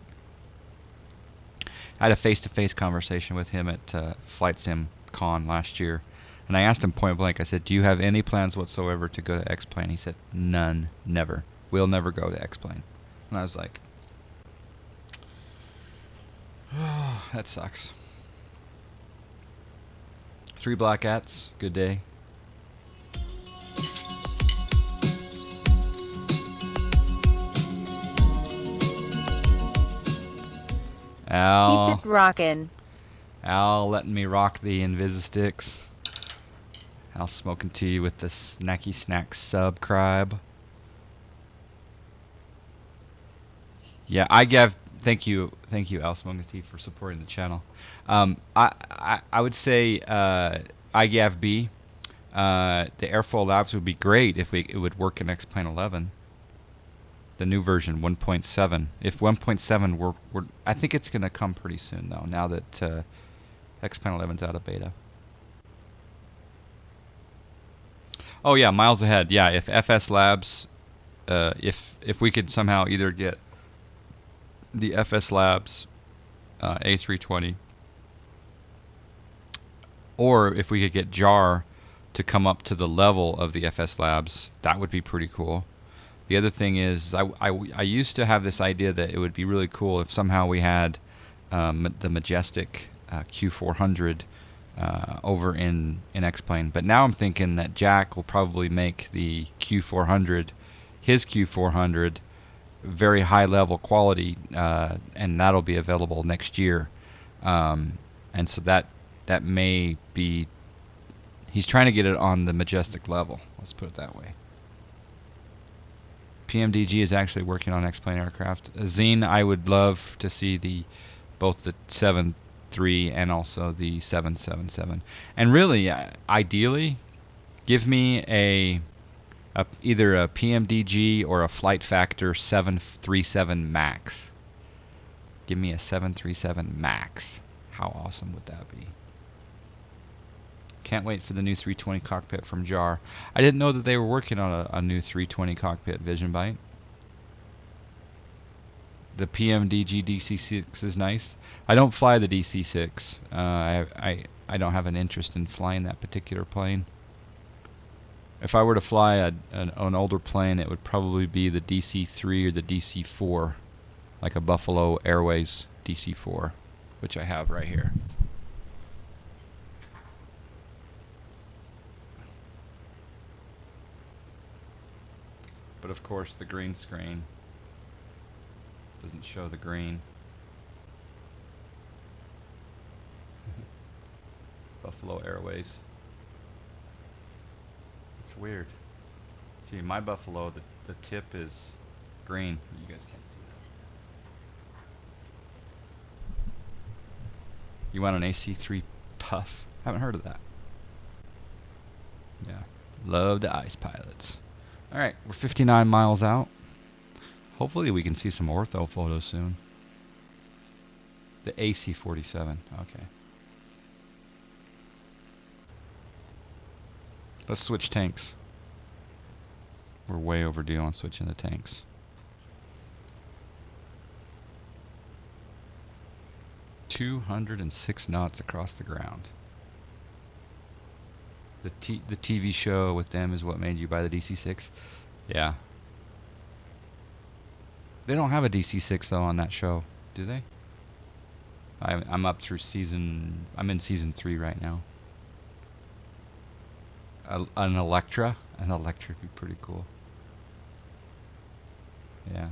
[SPEAKER 1] I had a face-to-face conversation with him at Flight Sim Con last year, and I asked him point blank. I said, "Do you have any plans whatsoever to go to X-Plane?" He said, "None, never. We'll never go to X-Plane." And I was like, "Oh, that sucks." 3 Black Cats. Good day. Al.
[SPEAKER 3] Keep it rockin'.
[SPEAKER 1] Al letting me rock the Invisisticks. Al smoking tea with the Snacky Snack subscribe. Yeah, thank you, Al smoking tea for supporting the channel. I would say IGAV B, the Airfoil Labs would be great if it would work in X-Plane 11. The new version 1.7. If 1.7 were I think it's going to come pretty soon though. Now that X-Plane 11's out of beta. Oh yeah, miles ahead. Yeah, if FS Labs, if we could somehow either get the FS Labs A320, or if we could get JAR to come up to the level of the FS Labs, that would be pretty cool. The other thing is, I used to have this idea that it would be really cool if somehow we had the Majestic Q400 over in X-Plane. But now I'm thinking that Jack will probably make the Q400, his Q400, very high level quality, and that'll be available next year. And so that may be, he's trying to get it on the Majestic level. Let's put it that way. PMDG is actually working on X-Plane aircraft. Zine, I would love to see both the 7.3 and also the 777. And really, ideally, give me either a PMDG or a Flight Factor 737 Max. Give me a 737 Max. How awesome would that be? Can't wait for the new 320 cockpit from JAR. I didn't know that they were working on a new 320 cockpit, Vision Byte. The PMDG DC-6 is nice. I don't fly the DC-6. I don't have an interest in flying that particular plane. If I were to fly an older plane, it would probably be the DC-3 or the DC-4, like a Buffalo Airways DC-4, which I have right here. But of course the green screen doesn't show the green. Buffalo Airways. It's weird. See, my Buffalo, the tip is green. You guys can't see that. You want an AC-3 Puff? Haven't heard of that. Yeah. Love the ice pilots. Alright, we're 59 miles out. Hopefully we can see some ortho photos soon. The AC-47. Okay. Let's switch tanks. We're way overdue on switching the tanks. "206 knots across the ground." The TV show with them is what made you buy the DC-6? Yeah. They don't have a DC-6 though on that show, do they? I'm up through I'm in season 3 right now. An Electra would be pretty cool. Yeah.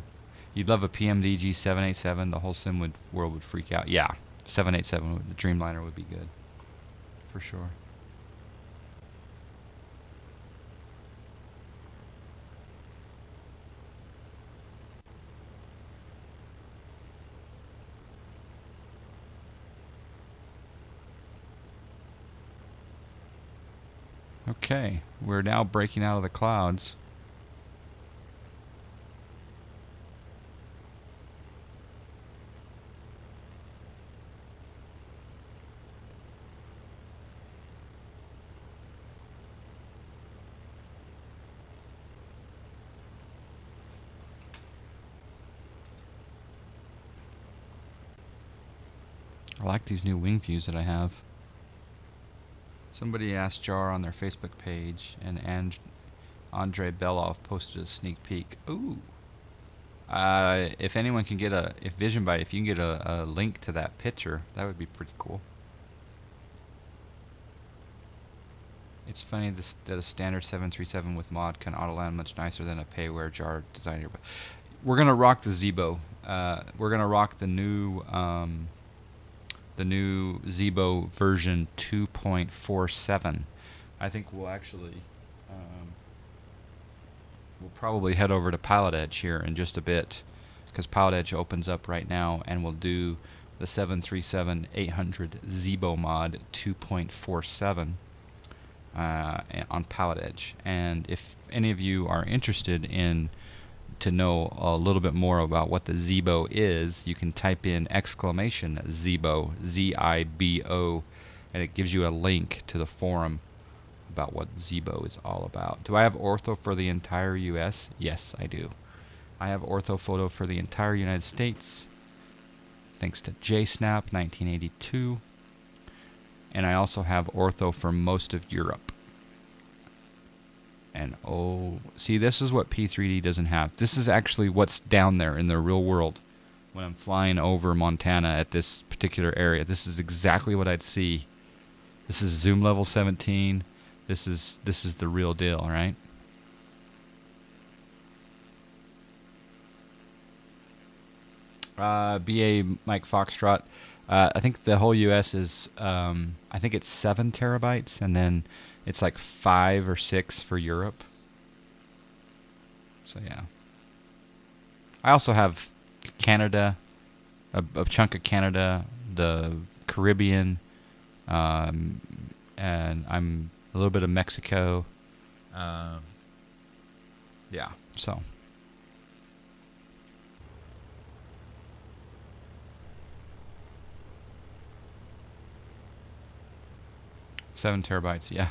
[SPEAKER 1] You'd love a PMDG 787. The whole sim world would freak out. Yeah. 787, the Dreamliner would be good. For sure. Okay, we're now breaking out of the clouds. I like these new wing views that I have. Somebody asked Jar on their Facebook page, and Andre Belov posted a sneak peek. Ooh. If anyone can get if VisionBite, if you can get a link to that picture, that would be pretty cool. It's funny that a standard 737 with mod can auto land much nicer than a payware Jar design here. But we're gonna rock the Zebo. We're gonna rock the new Zebo version 2.47. I think we'll actually we'll probably head over to Pilot Edge here in just a bit, because Pilot Edge opens up right now, and we'll do the 737-800 Zebo mod 2.47 on Pilot Edge. And if any of you are interested in to know a little bit more about what the Zebo is, you can type in exclamation Zebo, Z-I-B-O, and it gives you a link to the forum about what Zebo is all about. Do I have ortho for the entire US? Yes, I do. I have ortho photo for the entire United States, thanks to JSnap 1982. And I also have ortho for most of Europe. And oh, see, this is what P3D doesn't have. This is actually what's down there in the real world. When I'm flying over Montana at this particular area, this is exactly what I'd see. This is zoom level 17. This is the real deal, right? BA Mike Foxtrot. I think the whole US is, I think it's 7 terabytes, and then it's like 5 or 6 for Europe. So yeah. I also have Canada, a chunk of Canada, the Caribbean, and I'm a little bit of Mexico. Yeah, so. Seven terabytes, yeah.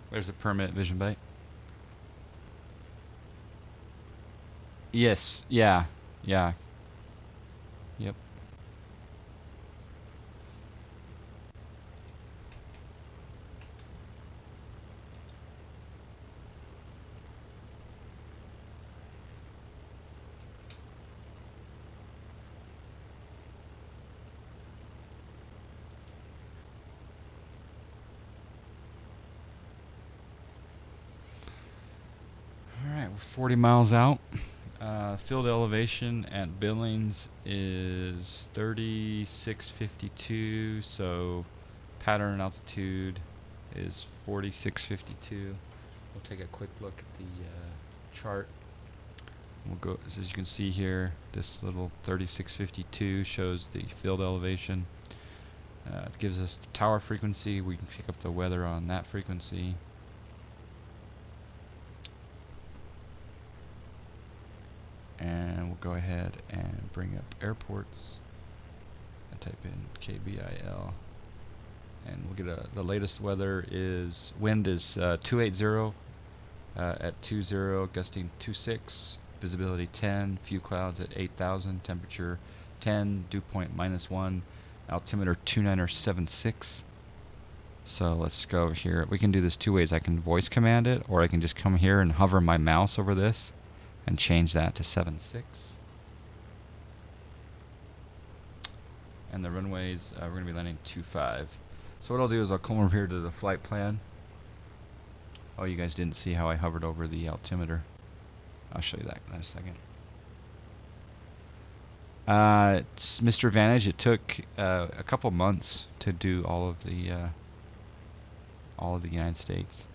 [SPEAKER 1] There's a permit, VisionBite. Yes, yeah, yeah. Yep. Alright, we're 40 miles out. Field elevation at Billings is 3652, so pattern altitude is 4652. We'll take a quick look at the chart. We'll go, as you can see here, this little 3652 shows the field elevation. It gives us the tower frequency. We can pick up the weather on that frequency. And we'll go ahead and bring up airports and type in KBIL. And we'll get the latest weather is, wind is 280 at 20, gusting 26, visibility 10, few clouds at 8,000, temperature 10, dew point -1, altimeter 2976. So let's go here. We can do this two ways. I can voice command it, or I can just come here and hover my mouse over this and change that to 76. And the runways, we're going to be landing 25. So what I'll do is I'll come over here to the flight plan. Oh, you guys didn't see how I hovered over the altimeter. I'll show you that in a second. It's Mr. Vantage, it took a couple months to do all of the United States.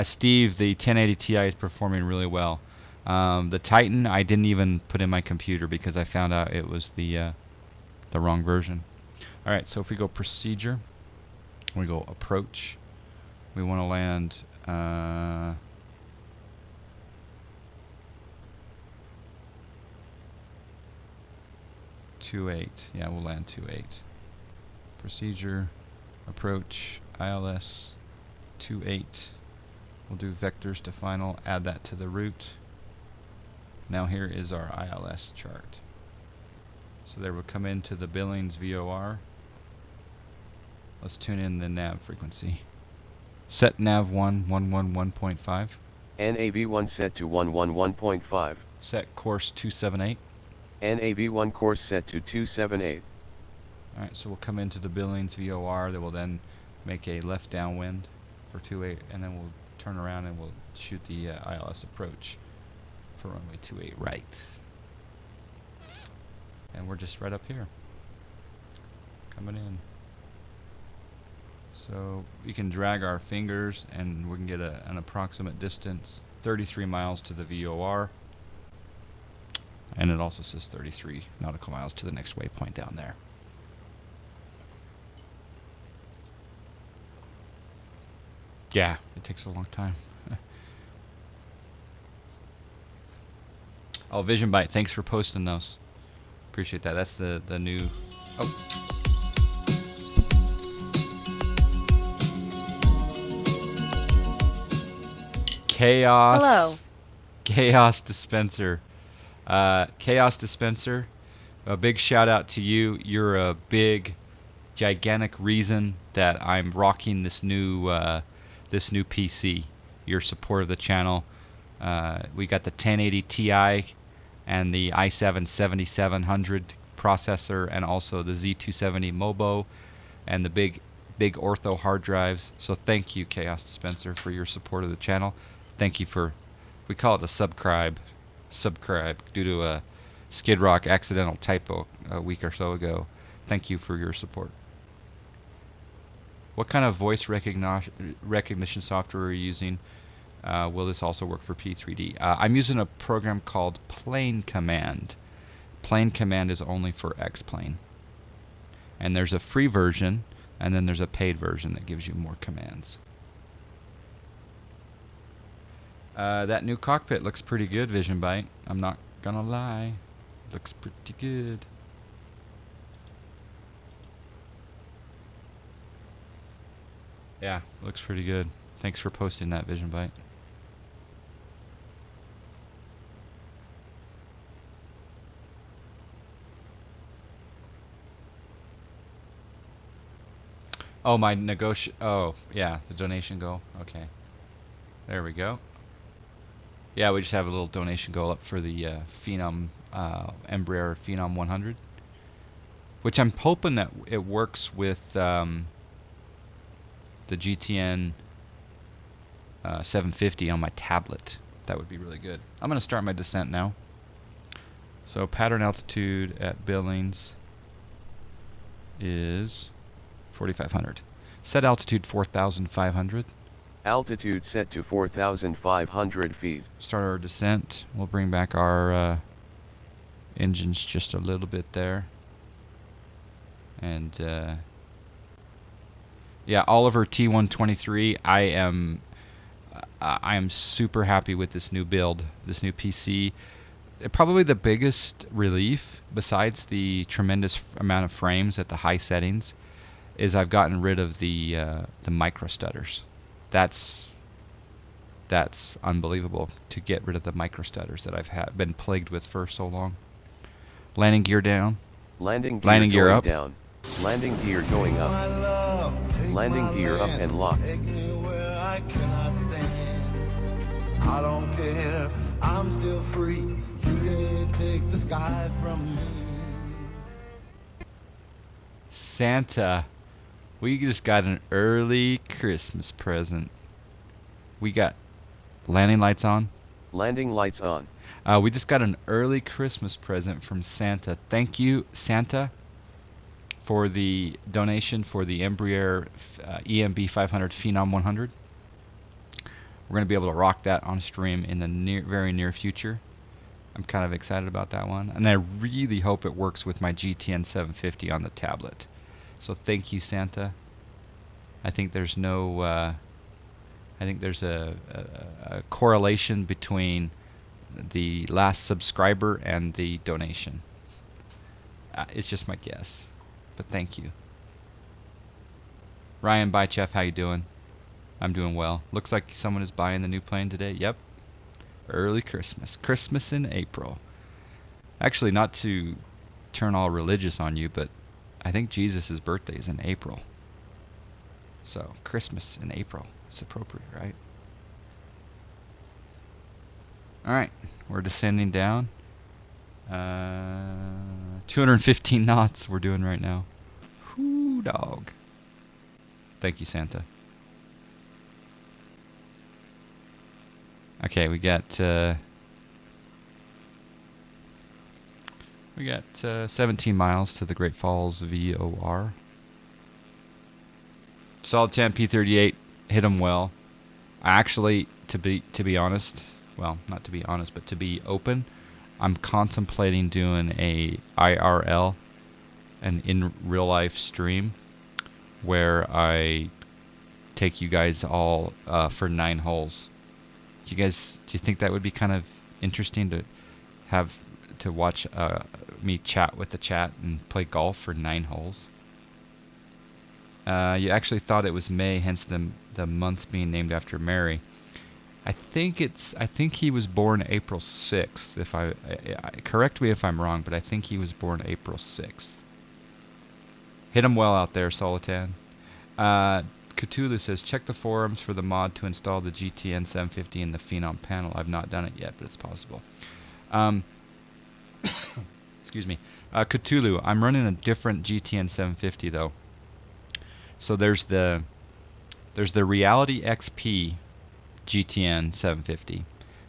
[SPEAKER 1] Steve, the 1080 Ti is performing really well. The Titan, I didn't even put in my computer because I found out it was the wrong version. All right, so if we go procedure, we go approach. We want to land 2.8. Yeah, we'll land 2.8. Procedure, approach, ILS 2.8. We'll do vectors to final, add that to the route. Now here is our ILS chart. So there we'll come into the Billings VOR. Let's tune in the nav frequency. Set nav 111.5.
[SPEAKER 2] NAV1 set to 111.5.
[SPEAKER 1] Set course 278.
[SPEAKER 2] NAV1 course set to 278.
[SPEAKER 1] Alright, so we'll come into the Billings VOR that will then make a left downwind for 2.8, and then we'll turn around and we'll shoot the ILS approach for runway 28 right. And we're just right up here. Coming in. So we can drag our fingers and we can get an approximate distance, 33 miles to the VOR. And it also says 33 nautical miles to the next waypoint down there. Yeah, it takes a long time. Oh, Vision Byte, thanks for posting those. Appreciate that. That's the new... Oh. Chaos.
[SPEAKER 3] Hello.
[SPEAKER 1] Chaos Dispenser. Chaos Dispenser, a big shout out to you. You're a big, gigantic reason that I'm rocking this new PC. Your support of the channel. We got the 1080 Ti and the i7 7700 processor, and also the Z270 Mobo, and the big ortho hard drives. So thank you, Chaos Dispenser, for your support of the channel. Thank you for, we call it a subscribe due to a Skid Rock accidental typo a week or so ago. Thank you for your support. What kind of voice recognition software are you using? Will this also work for P3D? I'm using a program called Plane Command. Plane Command is only for X-Plane. And there's a free version, and then there's a paid version that gives you more commands. That new cockpit looks pretty good, Vision Byte. I'm not gonna lie. Looks pretty good. Yeah, looks pretty good. Thanks for posting that, Vision Byte. Oh, my oh, yeah, the donation goal. Okay. There we go. Yeah, we just have a little donation goal up for the Phenom, Embraer Phenom 100, which I'm hoping that it works with the GTN 750 on my tablet. That would be really good. I'm going to start my descent now. So pattern altitude at Billings is 4,500. Set altitude 4,500.
[SPEAKER 2] Altitude set to 4,500 feet.
[SPEAKER 1] Start our descent. We'll bring back our engines just a little bit there. And yeah, Oliver T123. I am super happy with this new build, this new PC. Probably the biggest relief, besides the tremendous amount of frames at the high settings, is I've gotten rid of the micro stutters. That's unbelievable, to get rid of the micro stutters that I've been plagued with for so long. Landing gear down.
[SPEAKER 2] Landing gear
[SPEAKER 1] gear up.
[SPEAKER 2] Down. Landing gear going up. Landing gear up and locked.
[SPEAKER 4] I don't care, I'm still free. You can't take the sky from me.
[SPEAKER 1] Santa, we just got an early Christmas present. We got landing lights on.
[SPEAKER 2] Landing lights on.
[SPEAKER 1] We just got an early Christmas present from Santa. Thank you, Santa, for the donation for the Embraer EMB 500 Phenom 100. We're going to be able to rock that on stream in the very near future. I'm kind of excited about that one, and I really hope it works with my GTN 750 on the tablet. So thank you, Santa. I think there's no, I think there's a correlation between the last subscriber and the donation. It's just my guess, but thank you. Ryan Bychef, how you doing? I'm doing well. Looks like someone is buying the new plane today. Yep. Early Christmas. Christmas in April. Actually, not to turn all religious on you, but I think Jesus' birthday is in April. So, Christmas in April. It's appropriate, right? Alright. We're descending down. 215 knots we're doing right now. Whoo, dog. Thank you, Santa. Okay, we got 17 miles to the Great Falls VOR. Solid 10 P38 hit them well. Actually, to be honest, well, not to be honest, but to be open, I'm contemplating doing a IRL, an in real life stream, where I take you guys all for 9 holes. Do you think that would be kind of interesting to have to watch me chat with the chat and play golf for 9 holes? You actually thought it was May, hence the month being named after Mary. I think he was born April 6th. If I correct me if I'm wrong, but I think he was born April 6th. Hit him well out there, Solitan. Cthulhu says, check the forums for the mod to install the GTN 750 in the Phenom panel. I've not done it yet, but it's possible. Excuse me. Cthulhu, I'm running a different GTN 750 though. So there's the Reality XP GTN 750,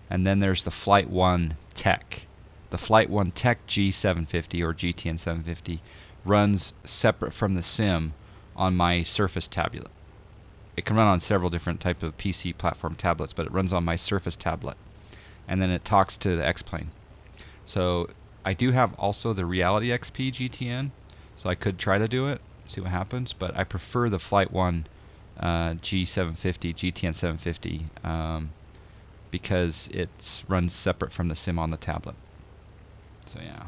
[SPEAKER 1] and then there's the Flight 1 Tech. The Flight 1 Tech G750 or GTN 750 runs separate from the sim on my Surface tablet. It can run on several different types of PC platform tablets, but it runs on my Surface tablet, and then it talks to the X-Plane. So I do have also the Reality XP GTN, so I could try to do it, see what happens, but I prefer the Flight 1 G750, GTN 750, because it runs separate from the sim on the tablet. So yeah.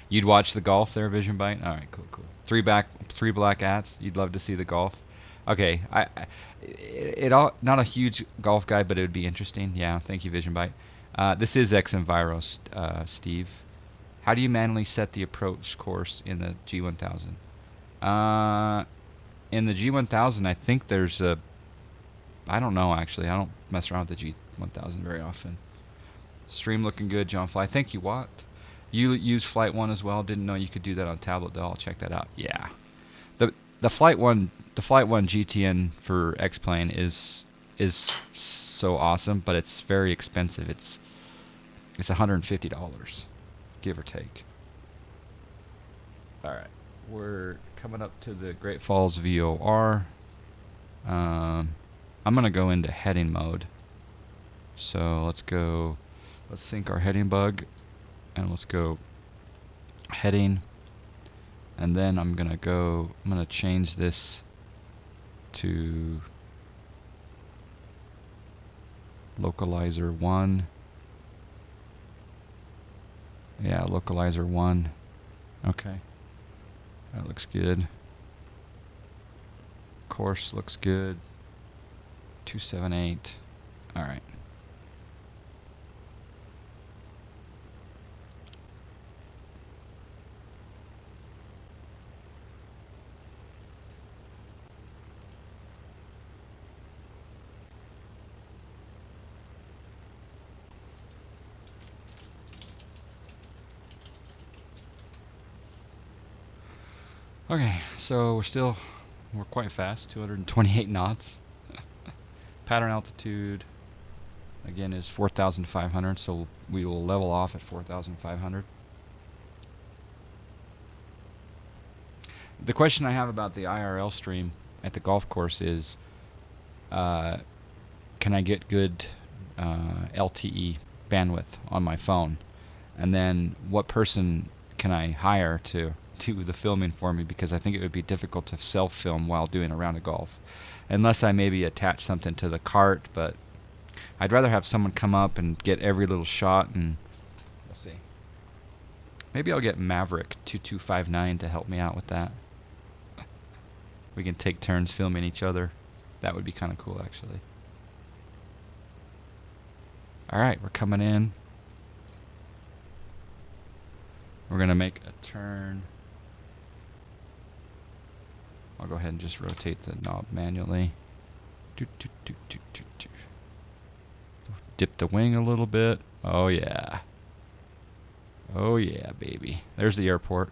[SPEAKER 1] You'd watch the golf there, Vision Byte? All right, cool. 3 black ats. You'd love to see the golf. Okay, not a huge golf guy, but it would be interesting. Yeah, thank you, Vision Byte. This is X-Enviro, Steve. How do you manually set the approach course in the G1000? In the G1000, I think there's a... I don't know, actually. I don't mess around with the G1000 very often. Stream looking good, John Fly. Thank you, Watt. You use Flight 1 as well. Didn't know you could do that on tablet, though. I'll check that out. Yeah. The Flight 1 GTN for X-Plane is so awesome, but it's very expensive. It's $150, give or take. All right. We're coming up to the Great Falls VOR. I'm going to go into heading mode. So let's sync our heading bug, and let's go heading. And then I'm going to change this to localizer 1. Yeah, localizer 1. Okay. That looks good. Course looks good. 278. All right. Okay, so we're quite fast, 228 knots. Pattern altitude, again, is 4,500, so we will level off at 4,500. The question I have about the IRL stream at the golf course is, can I get good LTE bandwidth on my phone? And then what person can I hire to do the filming for me? Because I think it would be difficult to self-film while doing a round of golf. Unless I maybe attach something to the cart, but I'd rather have someone come up and get every little shot, and we'll see. Maybe I'll get Maverick 2259 to help me out with that. We can take turns filming each other. That would be kind of cool, actually. Alright, we're coming in. We're going to make a turn. I'll go ahead and just rotate the knob manually. Dip the wing a little bit. Oh yeah. Oh yeah, baby. There's the airport.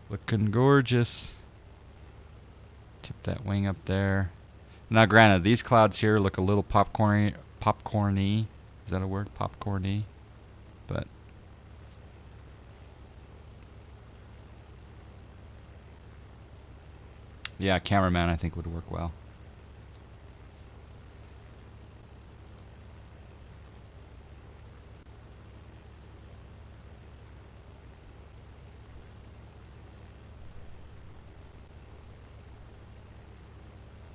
[SPEAKER 1] Looking gorgeous. Tip that wing up there. Now granted, these clouds here look a little popcorny. Is that a word? Popcorny. But yeah, cameraman I think would work well.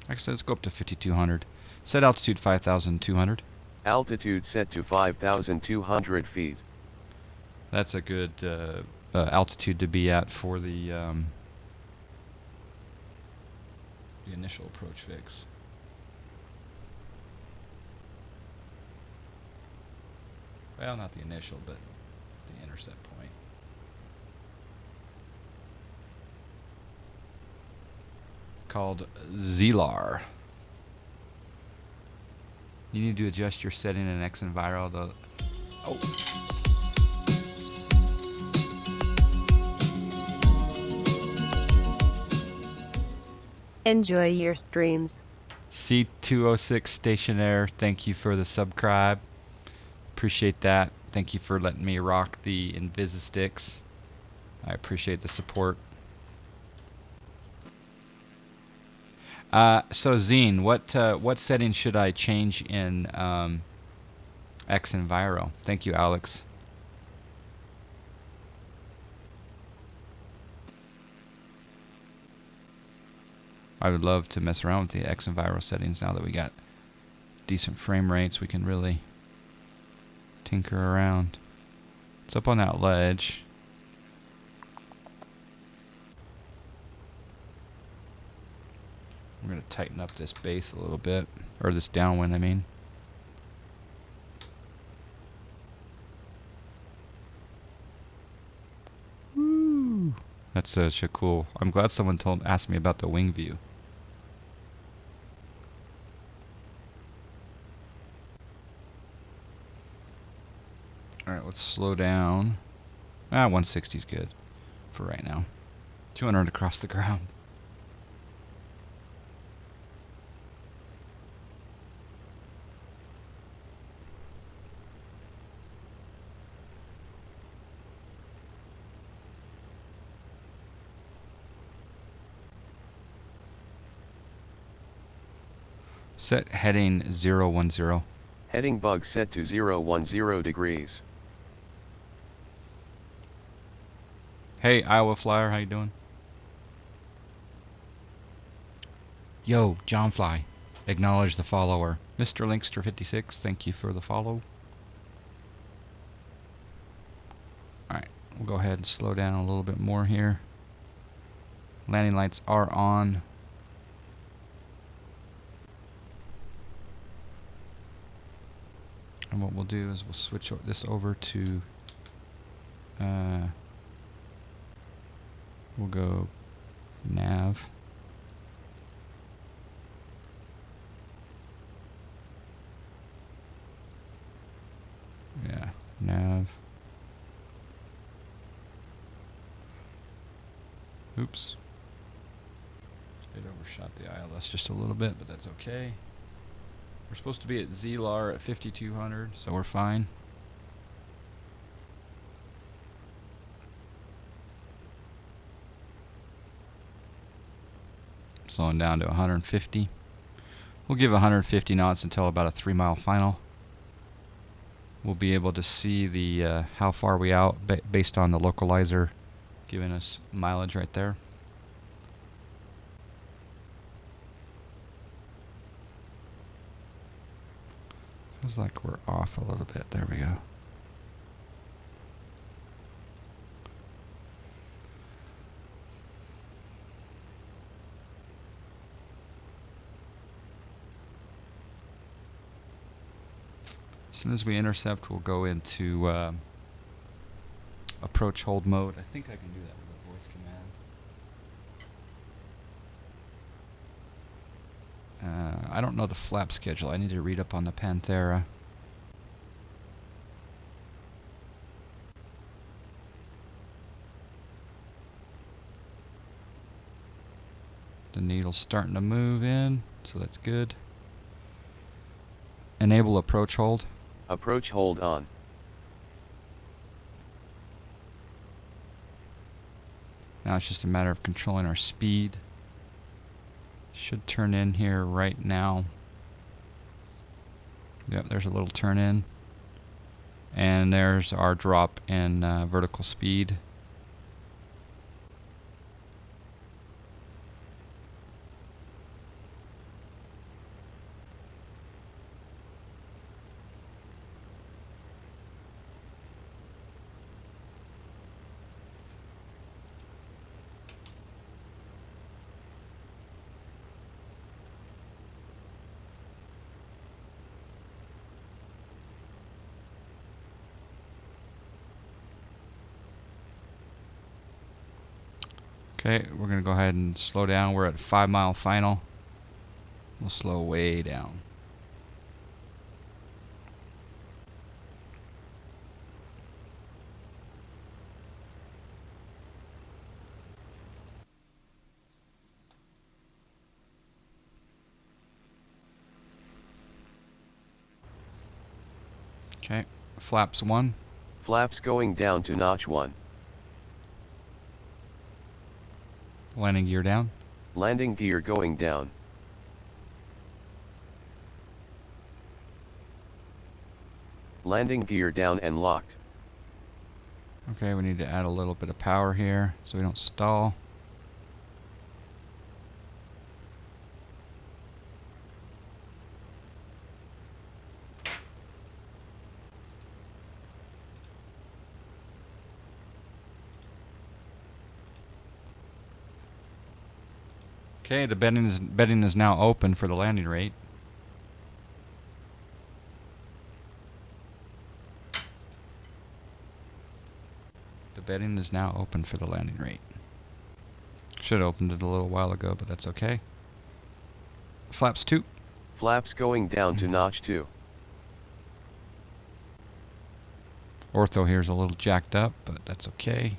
[SPEAKER 1] Like I said, let's go up to 5,200. Set altitude 5,200.
[SPEAKER 2] Altitude set to 5,200 feet.
[SPEAKER 1] That's a good altitude to be at for the initial approach fix. Well, not the initial, but the intercept point. Called Zelar. You need to adjust your setting in X Enviro. Oh.
[SPEAKER 3] Enjoy your streams.
[SPEAKER 1] C206 Stationaire, thank you for the subscribe. Appreciate that. Thank you for letting me rock the Invisisticks. I appreciate the support. So Zine, what settings should I change in X Enviro? Thank you, Alex. I would love to mess around with the X Enviro settings now that we got decent frame rates. We can really tinker around. It's up on that ledge. I'm going to tighten up this base a little bit, or this downwind, I mean. Woo! That's such a cool. I'm glad someone asked me about the wing view. All right, let's slow down. 160 is good for right now. 200 across the ground. Set heading 010.
[SPEAKER 2] Heading bug set to 010 degrees.
[SPEAKER 1] Hey, Iowa Flyer, how you doing? Yo, John Fly, acknowledge the follower. Mr. Linkster56, thank you for the follow. Alright, we'll go ahead and slow down a little bit more here. Landing lights are on. And what we'll do is we'll switch this over to we'll go nav. Yeah, nav. Oops. It overshot the ILS just a little bit, but that's okay. We're supposed to be at Zelar at 5,200, so we're fine. Slowing down to 150. We'll give 150 knots until about a 3-mile final. We'll be able to see the how far we out based on the localizer giving us mileage right there. Feels like we're off a little bit. There we go. As soon as we intercept, we'll go into approach hold mode. I think I can do that with a voice command. I don't know the flap schedule. I need to read up on the Panthera. The needle's starting to move in, so that's good. Enable approach hold.
[SPEAKER 2] Approach hold on.
[SPEAKER 1] Now it's just a matter of controlling our speed. Should turn in here right now. Yep, there's a little turn in. And there's our drop in vertical speed. Okay, we're going to go ahead and slow down. We're at 5-mile final. We'll slow way down. Okay, flaps 1.
[SPEAKER 2] Flaps going down to notch 1.
[SPEAKER 1] Landing gear down.
[SPEAKER 2] Landing gear going down. Landing gear down and locked.
[SPEAKER 1] Okay, we need to add a little bit of power here so we don't stall. Okay, the bedding is now open for the landing rate. The bedding is now open for the landing rate. Should have opened it a little while ago, but that's okay. Flaps 2.
[SPEAKER 2] Flaps going down to notch 2.
[SPEAKER 1] Ortho here's a little jacked up, but that's okay.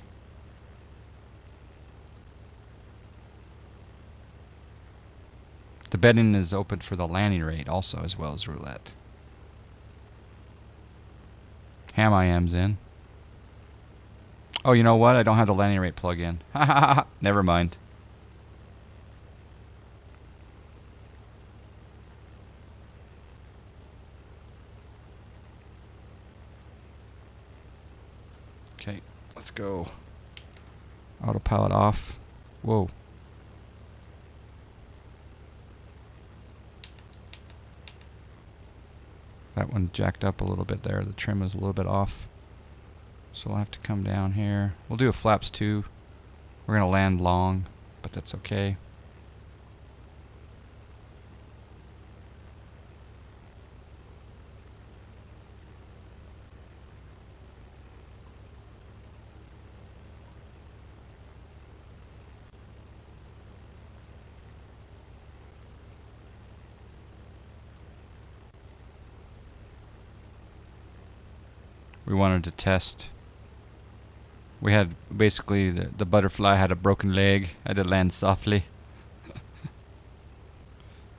[SPEAKER 1] The bedding is open for the landing rate also, as well as roulette. Ham IM's in. Oh, you know what? I don't have the landing rate plug in. Ha ha ha. Never mind. Okay, let's go. Autopilot off. Whoa. That one jacked up a little bit there. The trim is a little bit off. So we'll have to come down here. We'll do a flaps 2. We're going to land long, but that's okay. We wanted to test. We had basically the butterfly had a broken leg. I had to land softly.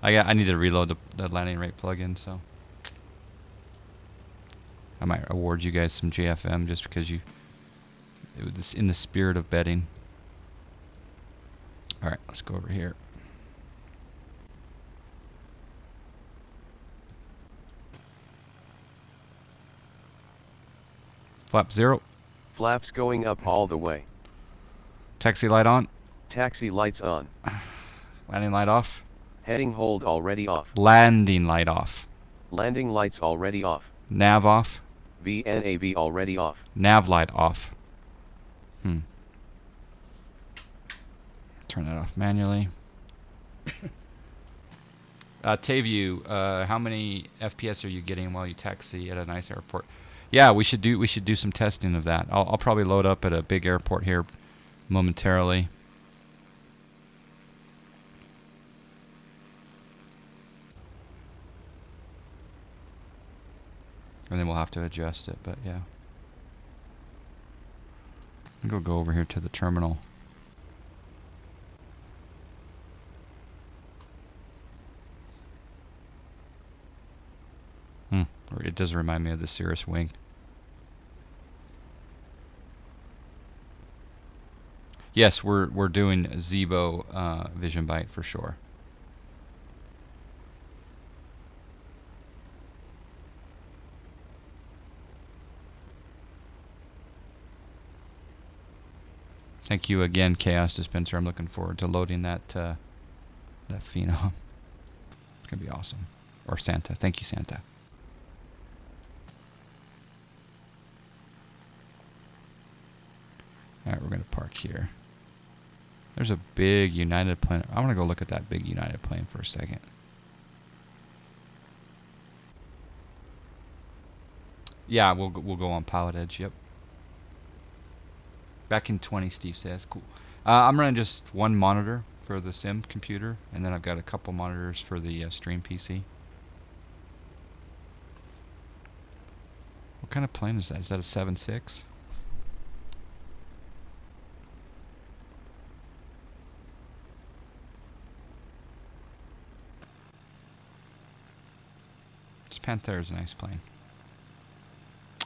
[SPEAKER 1] I need to reload the landing rate plugin, so I might award you guys some JFM just because it was in the spirit of betting. All right, let's go over here. Flap 0.
[SPEAKER 2] Flaps going up all the way.
[SPEAKER 1] Taxi light on.
[SPEAKER 2] Taxi lights on.
[SPEAKER 1] Landing light off.
[SPEAKER 2] Heading hold already off.
[SPEAKER 1] Landing light off.
[SPEAKER 2] Landing lights already off.
[SPEAKER 1] Nav off.
[SPEAKER 2] VNAV already off.
[SPEAKER 1] Nav light off. Turn that off manually. Tayview, how many FPS are you getting while you taxi at a nice airport? Yeah, we should do some testing of that. I'll probably load up at a big airport here momentarily. And then we'll have to adjust it, but yeah. I'll go over here to the terminal. It does remind me of the Cirrus wing. Yes, we're doing Zebo Vision Byte for sure. Thank you again, Chaos Dispenser. I'm looking forward to loading that phenom. It's gonna be awesome. Or Santa. Thank you, Santa. Alright, we're gonna park here. There's a big United plane. I want to go look at that big United plane for a second. Yeah, we'll go on Pilot Edge. Yep. Back in 20, Steve says. Cool. I'm running just one monitor for the sim computer, and then I've got a couple monitors for the stream PC. What kind of plane is that? Is that a 7.6? This Panthera is a nice plane.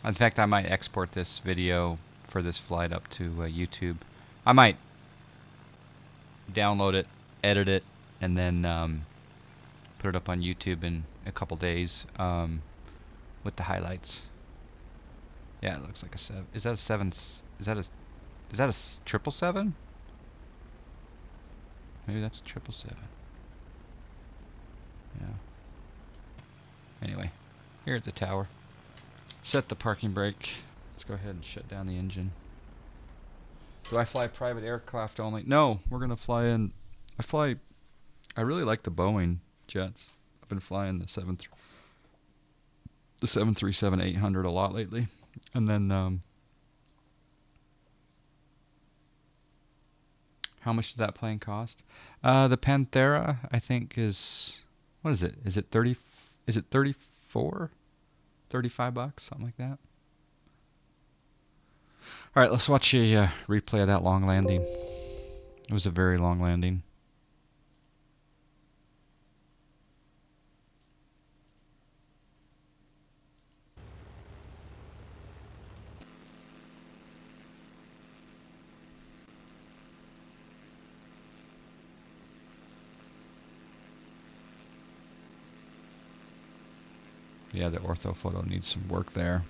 [SPEAKER 1] In fact, I might export this video for this flight up to YouTube. I might download it, edit it, and then put it up on YouTube in a couple days with the highlights. Yeah, it looks like a 7. Is that a 7? Is that a 777? Maybe that's a 777. Yeah. Anyway, here at the tower. Set the parking brake. Let's go ahead and shut down the engine. Do I fly private aircraft only? No, we're gonna fly in. I really like the Boeing jets. I've been flying the 737-800 a lot lately. And then how much does that plane cost? The Panthera, I think, is, what is it? Is it 30? Is it 34? $35, something like that. All right, let's watch a replay of that long landing. It was a very long landing. Yeah, the ortho photo needs some work there.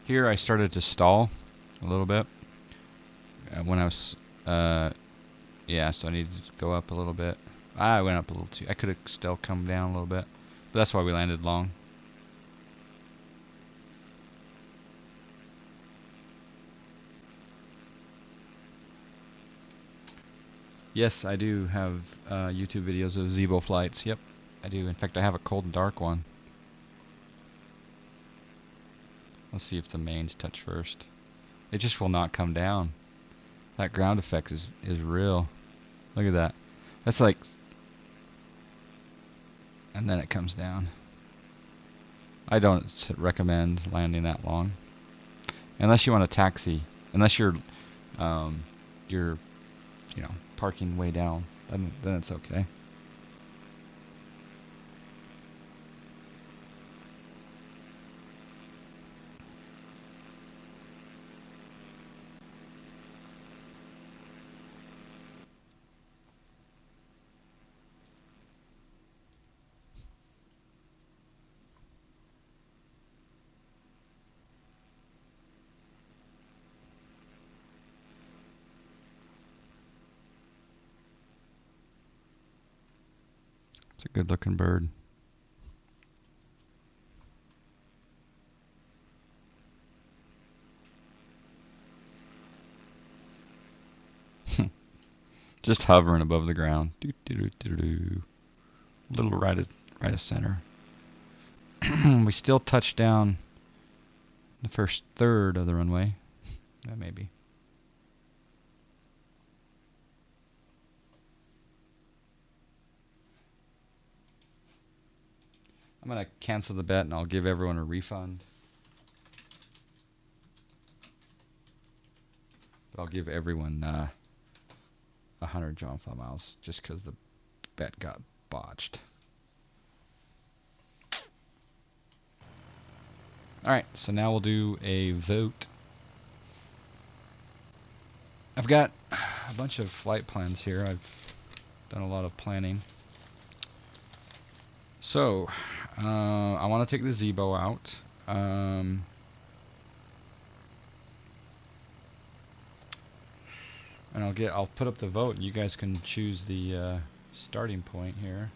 [SPEAKER 1] Here I started to stall a little bit when I was yeah, so I needed to go up a little bit. I went up a little too. I could have still come down a little bit, but that's why we landed long. Yes, I do have YouTube videos of Zebo flights. Yep, I do. In fact, I have a cold and dark one. Let's see if the mains touch first. It just will not come down. That ground effect is real. Look at that. That's like... And then it comes down. I don't recommend landing that long. Unless you want a taxi. Unless you're you know, parking way down. Then it's okay. It's a good looking bird. Just hovering above the ground. Doo, doo, doo, doo, doo. Little right of center. We still touch down the first third of the runway. Maybe. I'm going to cancel the bet and I'll give everyone a refund. But I'll give everyone 100 John Fly miles just because the bet got botched. Alright, so now we'll do a vote. I've got a bunch of flight plans here. I've done a lot of planning. So, I want to take the Zebo out. And I'll put up the vote and you guys can choose the starting point here.